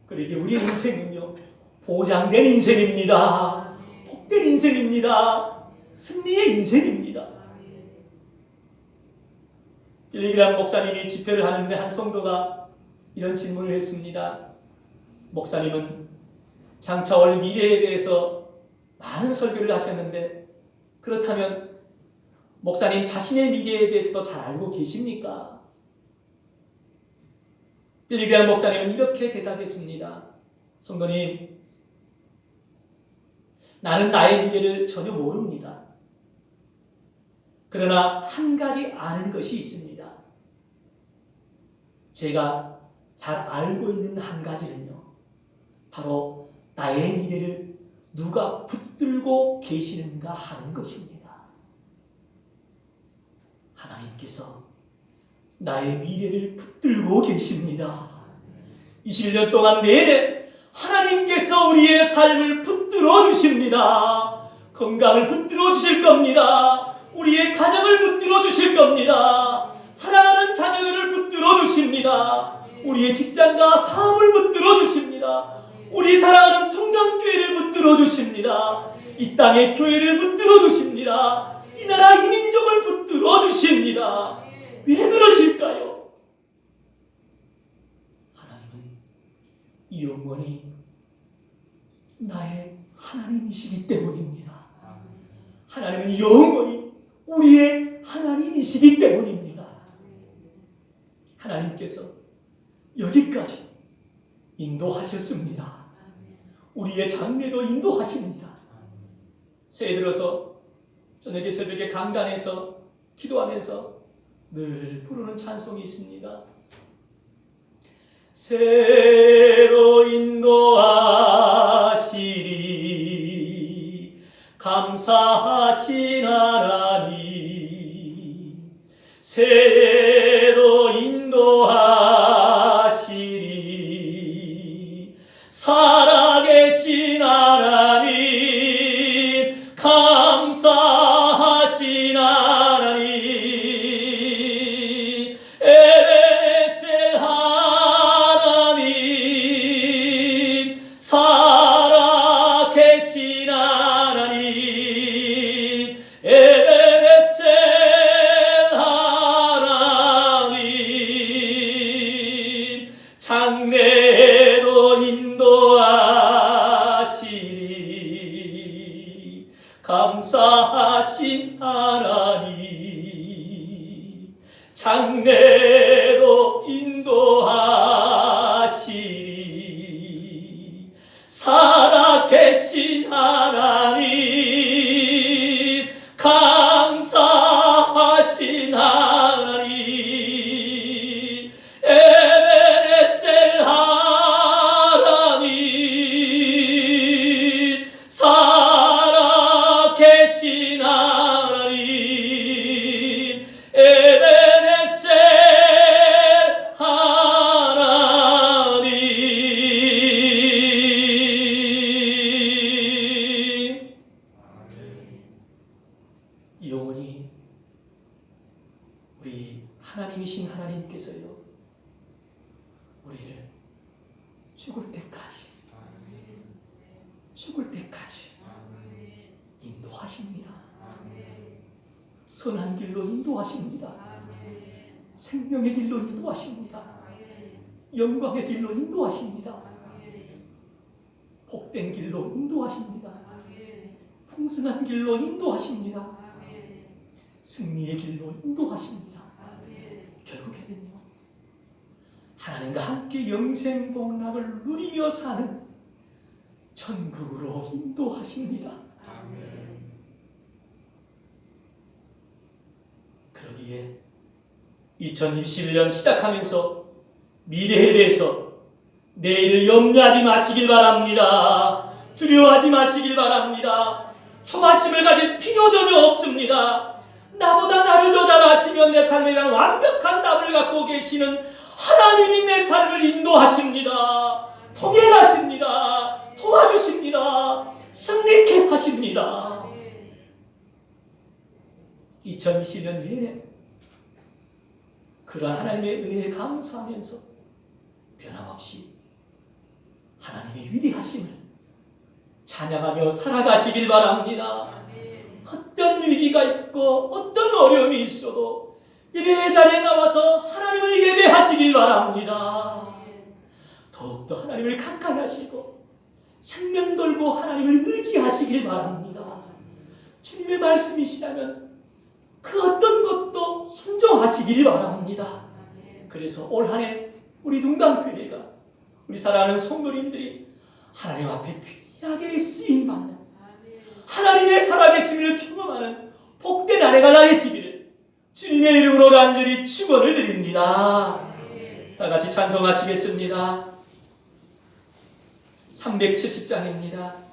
그러기에 우리 인생은요, 보장된 인생입니다. 복된 인생입니다. 승리의 인생입니다. 빌리그람 목사님이 집회를 하는데 한 성도가 이런 질문을 했습니다. 목사님은 장차 올 미래에 대해서 많은 설교를 하셨는데, 그렇다면 목사님 자신의 미래에 대해서도 잘 알고 계십니까? 빌리그람 목사님은 이렇게 대답했습니다. 성도님, 나는 나의 미래를 전혀 모릅니다. 그러나 한 가지 아는 것이 있습니다. 제가 잘 알고 있는 한 가지는요, 바로 나의 미래를 누가 붙들고 계시는가 하는 것입니다. 하나님께서 나의 미래를 붙들고 계십니다. 21년 동안 내내 하나님께서 우리의 삶을 붙들어 주십니다. 건강을 붙들어 주실 겁니다. 우리의 가정을 붙들어 주실 겁니다. 사랑하는 자녀들을 붙들어 주십니다. 우리의 직장과 사업을 붙들어 주십니다. 우리 사랑하는 통강교회를 붙들어 주십니다. 이 땅의 교회를 붙들어 주십니다. 이 나라 이 민족을 붙들어 주십니다. 왜 그러실까요? 하나님은 영원히 나의 하나님이시기 때문입니다. 하나님은 영원히 우리의 하나님이시기 때문입니다. 하나님께서 여기까지 인도하셨습니다. 우리의 장래도 인도하십니다. 새해 들어서 저녁에 새벽에 강단에서 기도하면서 늘 부르는 찬송이 있습니다. 새로 인도하시리 감사하신 하나님, 새로 인도하시리 살아계신 하나님, 감사하신 하나님, 에베네셀 하나님, 살아계신 하나님, 에베네셀 하나님, 장래로 인도하시리 감사하신 하나님, 장래로 인도하시리 살아계신 하나님, 감사하신 하나님, 에베네셀 하나님, 우리 하나님이신 하나님께서요, 우리를 죽을 때까지 인도하십니다. 선한 길로 인도하십니다. 생명의 길로 인도하십니다. 영광의 길로 인도하십니다. 복된 길로 인도하십니다. 풍성한 길로 인도하십니다. 승리의 길로 인도하십니다. 결국에는요, 하나님과 함께 영생복락을 누리며 사는 천국으로 인도하십니다. 그러기에 2021년 시작하면서 미래에 대해서 내일을 염려하지 마시길 바랍니다. 두려워하지 마시길 바랍니다. 초마심을 가질 필요 전혀 없습니다. 나보다 나를 더 잘 아시며 내 삶에 대한 완벽한 답을 갖고 계시는 하나님이 내 삶을 인도하십니다. 통행하십니다. 도와주십니다. 승리케 하십니다. 2020년 내내 그러한 하나님의 은혜에 감사하면서 변함없이 하나님의 위대하심을 찬양하며 살아가시길 바랍니다. 어떤 위기가 있고 어떤 어려움이 있어도 예배 자리에 나와서 하나님을 예배하시길 바랍니다. 더욱더 하나님을 가까이 하시고 생명 걸고 하나님을 의지하시길 바랍니다. 주님의 말씀이시라면 그 어떤 것도 순종하시길 바랍니다. 그래서 올 한 해 우리 동강교회가, 우리 사랑하는 성도님들이 하나님 앞에 귀하게 쓰임받는 하나님의 살아계심을 경험하는 복된 한 해가 되시기를 주님의 이름으로 간절히 축원을 드립니다. 다 같이 찬송하시겠습니다. 370장입니다.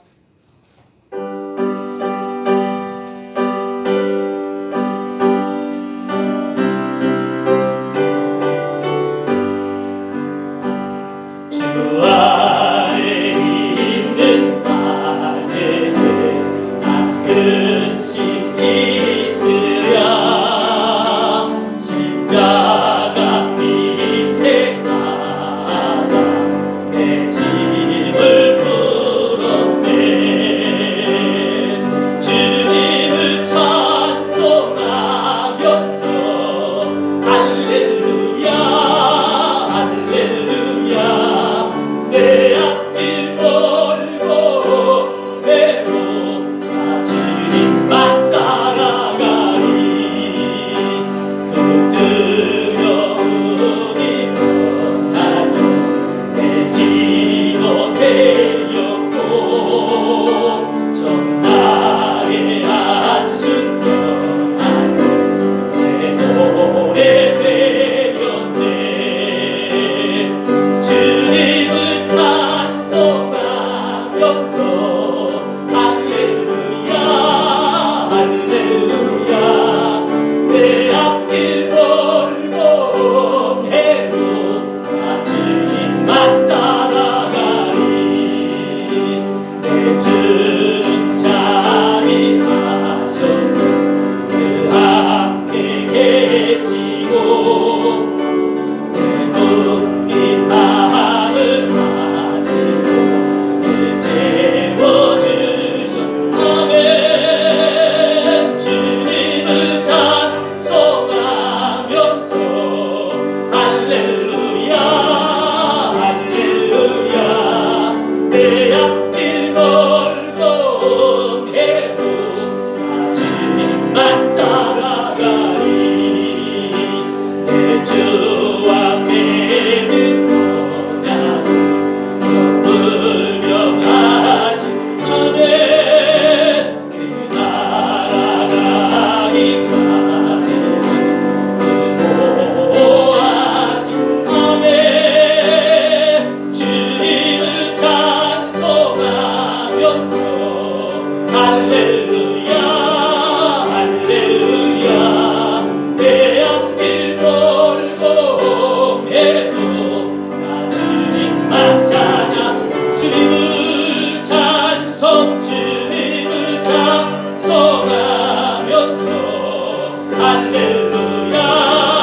할렐루야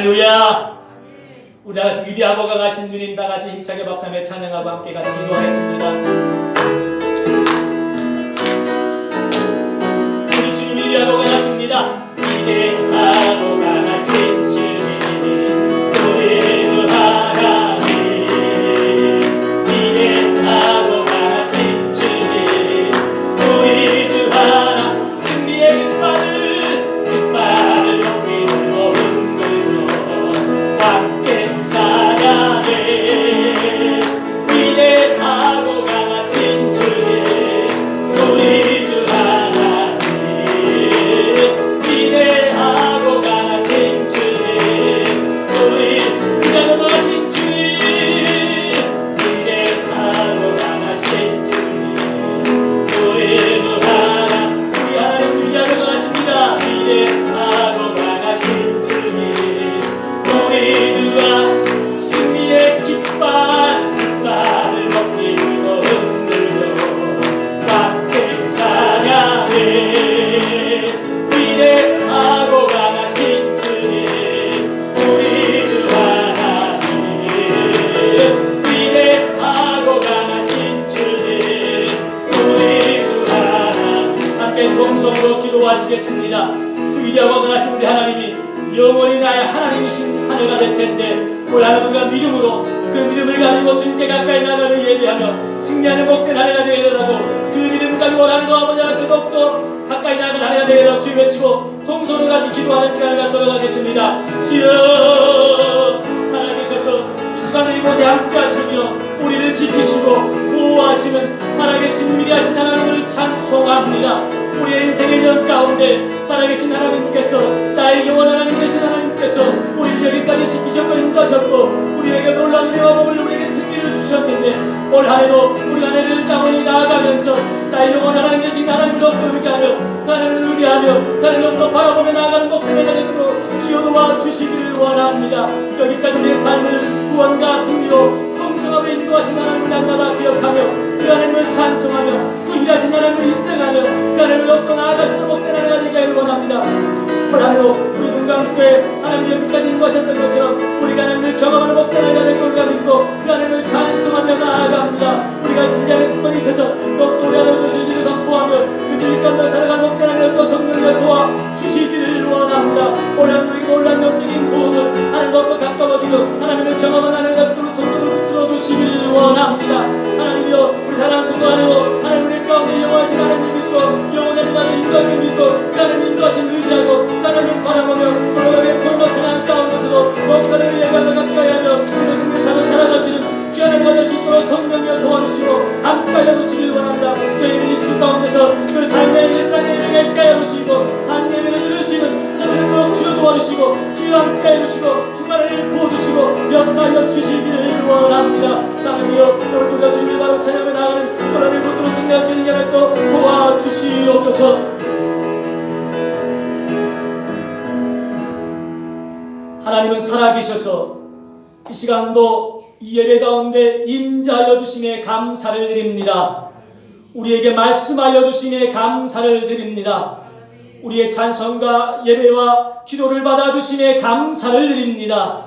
할렐루야. 우리 다 같이 위대하고 강하신 주님 다 같이 힘차게 박수하며 찬양하고 함께 같이 기도하겠습니다. 우리 주님 위대하고 강하십니다. 위대하고 강하신 주님 우리 주 하나님 위대하고 강하신 주님 우리 주 하나 승리의 깃발을 높이고 흔들고 함께 찬양해. 위대하고 강하신 주님 우리 주 하나님 위대하고 강하신 주님 우리 위대하고 강하신 주님 위대하고 강하신 주님 우리 주 하나 우리 하나님 위대하고 강하십니다. 위대하고 강하신 주님 우리 주와 승리의 깃발을 높이 들고 흔들고 함께 찬양해. 위대하고 강하신 주님 우리 주 하나님 위대하고 강하신 주님 우리 주 하나님 함께 동성으로 기도하시겠습니다. 그 위대하고 강하신 우리 하나님이 영원히 나의 하나님이신 하나가 될 텐데 오늘 하나님과 믿음으로 그 믿음을 가지고 주님께 가까이 나가는 예배하며 승리하는 복된 하나가 되어라고 그 믿음 가지고 하나님 아버지 앞에 더욱더 가까이 나가는 하나가 되어라 주여 외치고 통성으로 같이 기도하는 시간을 갖도록 하겠습니다. 주여 살아계셔서 이 시간에 이곳에 함께 하시며 우리를 지키시고 보호하시는 살아계신 위대하신 하나님을 찬송합니다. 우리의 인생의 전 가운데 살아계신 하나님께서 나의 영원 하나님 되신 하나님께서 우리를 여기까지 지키셨고 인도하셨고 우리에게 놀라운 은혜와 복을 우리에게 승리를 주셨는데 올 한해도 우리 하나님을 자원히 나아가면서 나의 영원 하나님 되신 하나님을 더욱더 의지하며 그 하나님을 의뢰하며 그 하나님을 더욱더 바라보며 나아가는 복된 하나님으로 주여 도와주시기를 원합니다. 여기까지 우리의 삶을 구원과 승리로 통성하며 인도하신 하나님을 날마다 기억하며 그 하나님을 찬송하며 그 위대하신 하나님을 인정하며 그 하나님을 더욱더 나아가시는 복된 하나님가 되게 하기를 원합니다. 오늘 하루도 우리 눈과 함께 하나님이 여기까지 인도하셨던 것처럼 우리가 하나님을 경험하는 복된 하나님가 될 것을 믿고 그 하나님을 찬송하며 나아갑니다. 우리가 진리하는 뿐만이 있어서 또 우리 하나님의 진리를 선포하며 그 진리 가운데 살아가는 복된 하나님을 또 성령으로 도와주시기를 원합니다. 오늘 하루 우리가 놀란 영적인 도움을 하나님과 또 가까워지며 하나님을 경험하는 하나님과 또 성령을 들어주시기를 원합니다. 하나님이여 우리 사랑하는 성도 하나님 우리 가운데 영원하신 하나님을 믿고 영원한 나를 인도하심을 믿고 그 하나님을 인도하심을 의지하고 그 하나님을 바라보며 우리의 공도 상황 가운데서도 그 하나님을 예배하며 가까이하며 우리 승리 삶을 살아가시는 귀한 하나님과 될 수 있도록 성령이여 도와주시고 함께하여 주시길 원합니다. 저희들이 주 가운데서 그 삶의 일상의 예배가 있게 하여 주시고 삶의 예배를 들으시는 저들을 주여 도와주시고 주여 함께하여 주시고 주말의 일을 부어주시고 역사하여 주시기를 원합니다. 하나님이여 오늘도 우리가 주님을 바로 찬양해 나가는 하나님의 것으로 승리하시는 자를 또 도와주시옵소서. 하나님은 살아계셔서 이 시간도 이 예배 가운데 임재하여 주심에 감사를 드립니다. 우리에게 말씀하여 주심에 감사를 드립니다. 우리의 찬송과 예배와 기도를 받아주심에 감사를 드립니다.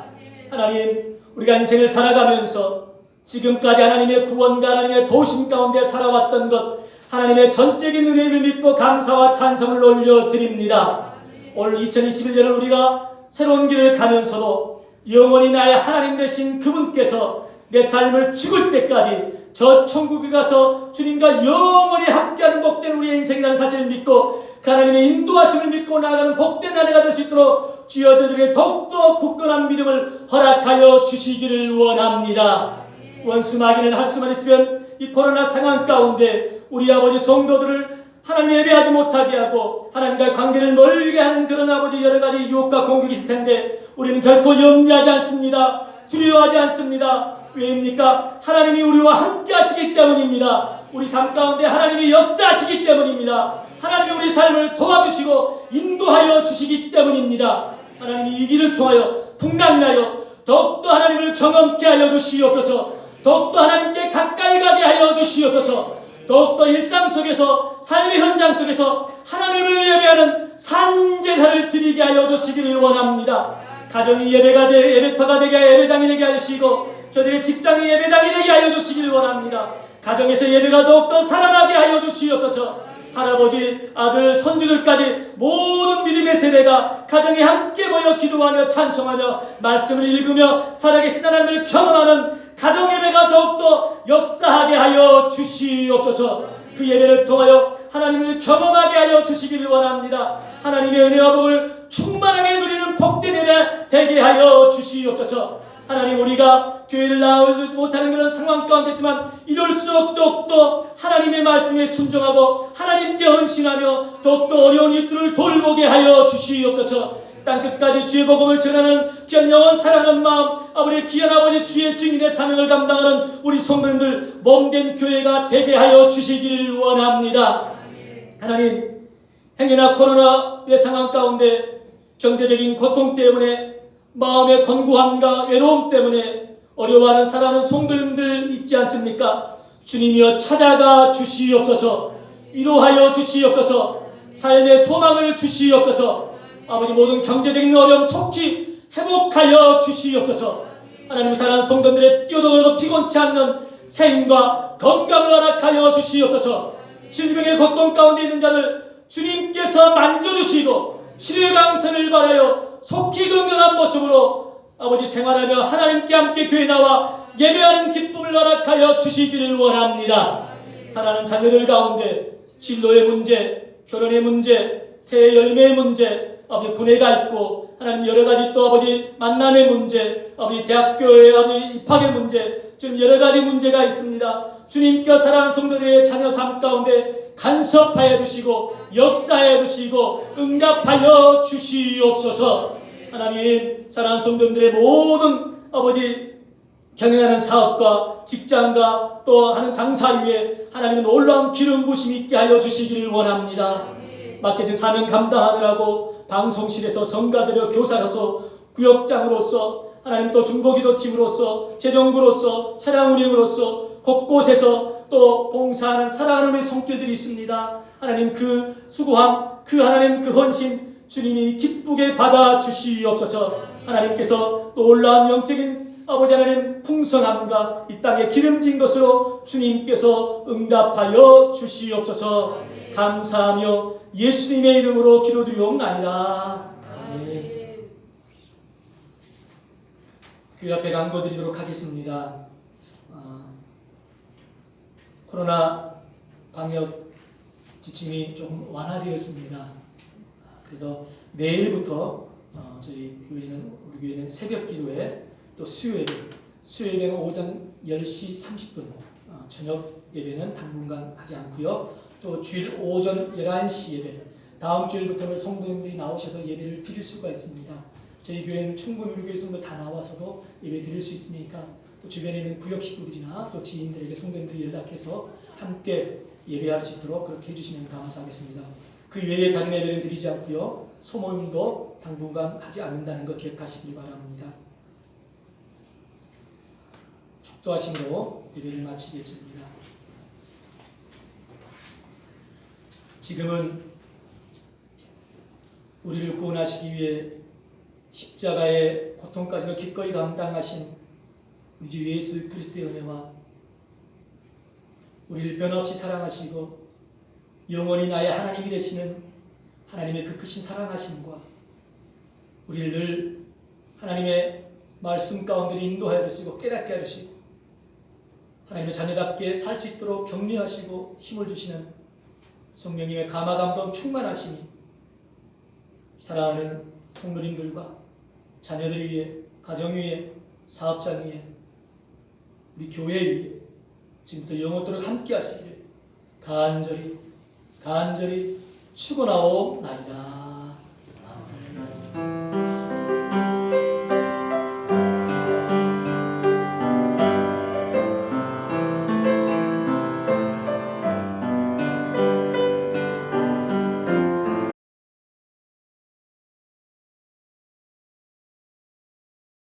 하나님 우리가 인생을 살아가면서 지금까지 하나님의 구원과 하나님의 도심 가운데 살아왔던 것 하나님의 전적인 은혜를 믿고 감사와 찬송을 올려드립니다. 올 2021년을 우리가 새로운 길을 가면서도 영원히 나의 하나님 되신 그분께서 내 삶을 죽을 때까지 저 천국에 가서 주님과 영원히 함께하는 복된 우리의 인생이라는 사실을 믿고 그 하나님의 인도하심을 믿고 나아가는 복된 한 해가 될 수 있도록 주여 저들에게 더욱더 굳건한 믿음을 허락하여 주시기를 원합니다. 원수 마귀는 할 수만 있으면 이 코로나 상황 가운데 우리 아버지 성도들을 하나님 예배하지 못하게 하고 하나님과 관계를 멀게 하는 그런 아버지 여러 가지 유혹과 공격이 있을 텐데 우리는 결코 염려하지 않습니다. 두려워하지 않습니다. 왜입니까? 하나님이 우리와 함께 하시기 때문입니다. 우리 삶 가운데 하나님이 역사하시기 때문입니다. 하나님이 우리 삶을 도와주시고 인도하여 주시기 때문입니다. 하나님이 이 길을 통하여 풍랑이나여 더욱더 하나님을 경험케 하여 주시옵소서. 더욱더 하나님께 가까이 가게 하여 주시옵소서. 더욱더 일상 속에서 삶의 현장 속에서 하나님을 예배하는 산제사를 드리게 하여 주시기를 원합니다. 가정이 예배터가 되게 하여 예배당이 되게 하시고 저들의 직장이 예배당이 되게 하여 주시길 원합니다. 가정에서 예배가 더욱더 살아나게 하여 주시옵소서. 할아버지, 아들, 손주들까지 모든 믿음의 세대가 가정에 함께 모여 기도하며 찬송하며 말씀을 읽으며 살아계신 하나님을 경험하는 가정 예배가 더욱더 역사하게 하여 주시옵소서. 그 예배를 통하여 하나님을 경험하게 하여 주시기를 원합니다. 하나님의 은혜와 복을 충만하게 누리는 복된 예배 되게 하여 주시옵소서. 하나님, 우리가 교회를 나오지 못하는 그런 상황 가운데 있지만 이럴수록 더욱더 하나님의 말씀에 순종하고 하나님께 헌신하며 더욱더 어려운 이들을 돌보게 하여 주시옵소서. 땅끝까지 주의 복음을 전하는 귀한 영혼 사랑하는 마음, 아버지 귀한 아버지 주의 증인의 사명을 감당하는 우리 성도님들 몸된 교회가 되게 하여 주시기를 원합니다. 하나님, 행여나 코로나의 상황 가운데 경제적인 고통 때문에 마음의 건고함과 외로움 때문에 어려워하는 살아가는 성도님들 있지 않습니까? 주님이여 찾아가 주시옵소서. 위로하여 주시옵소서. 삶의 소망을 주시옵소서. 아버지, 모든 경제적인 어려움 속히 회복하여 주시옵소서. 하나님, 사랑하는 성도들의 뛰어도 걸어도 피곤치 않는 생과 건강을 허락하여 주시옵소서. 질병의 고통 가운데 있는 자들 주님께서 만져주시고 치료의 강선을 바라여 속히 건강한 모습으로 아버지 생활하며 하나님께 함께 교회 나와 예배하는 기쁨을 허락하여 주시기를 원합니다. 사랑하는 자녀들 가운데 진로의 문제, 결혼의 문제, 태의 열매의 문제, 아버지 분해가 있고 하나님 여러 가지 또 아버지 만남의 문제, 아버지 대학교의 아버지 입학의 문제, 좀 여러 가지 문제가 있습니다. 주님께서 사랑하는 성도들의 자녀 삶 가운데 간섭하여 주시고 역사하여 주시고 응답하여 주시옵소서. 하나님, 사랑하는 성도들의 모든 아버지 경영하는 사업과 직장과 또 하는 장사 위에 하나님은 놀라운 기름 부심이 있게 하여 주시기를 원합니다. 맡겨진 사명 감당하느라고 방송실에서 성가대로 교사로서 구역장으로서 하나님 또 중보기도 팀으로서 재정부로서 차량 운행으로서 곳곳에서 또 봉사하는 사랑하는 우리 손길들이 있습니다. 하나님, 그 수고함, 그 하나님 그 헌신 주님이 기쁘게 받아 주시옵소서. 하나님께서 놀라운 영적인 아버지 하나님 풍성함과 이 땅에 기름진 것으로 주님께서 응답하여 주시옵소서. 감사하며 예수님의 이름으로 기도드리옵나이다. 아멘. 그 앞에 강구드리도록 하겠습니다. 코로나 방역 지침이 조금 완화되었습니다. 그래서 내일부터 저희 교회는 우리 교회는 새벽 기도회 또 수요 예배는 오전 10시 30분, 저녁 예배는 당분간 하지 않고요. 또 주일 오전 11시 예배, 다음 주일부터는 성도님들이 나오셔서 예배를 드릴 수가 있습니다. 저희 교회는 충분히 우리 교회 성도 다 나와서도 예배 드릴 수 있으니까 또 주변에 있는 구역 식구들이나 또 지인들에게 성도님들이 연락해서 함께 예배할 수 있도록 그렇게 해주시면 감사하겠습니다. 그 외에 다른 예배는 드리지 않고요. 소모임도 당분간 하지 않는다는 것 기억하시기 바랍니다. 축도하심으로 예배를 마치겠습니다. 지금은 우리를 구원하시기 위해 십자가의 고통까지도 기꺼이 감당하신 우리 주 예수 그리스도의 은혜와 우리를 변함없이 사랑하시고 영원히 나의 하나님이 되시는 하나님의 그 크신 사랑하심과 우리를 늘 하나님의 말씀 가운데 인도하여 주시고 깨닫게 하여 주시고 하나님의 자녀답게 살 수 있도록 격려하시고 힘을 주시는 성령님의 감화감동 충만하심이 사랑하는 성도님들과 자녀들 위해, 가정 위에, 사업장 위에, 우리 교회 위에 지금부터 영원토록 함께 하시기를 간절히 축원하옵나이다.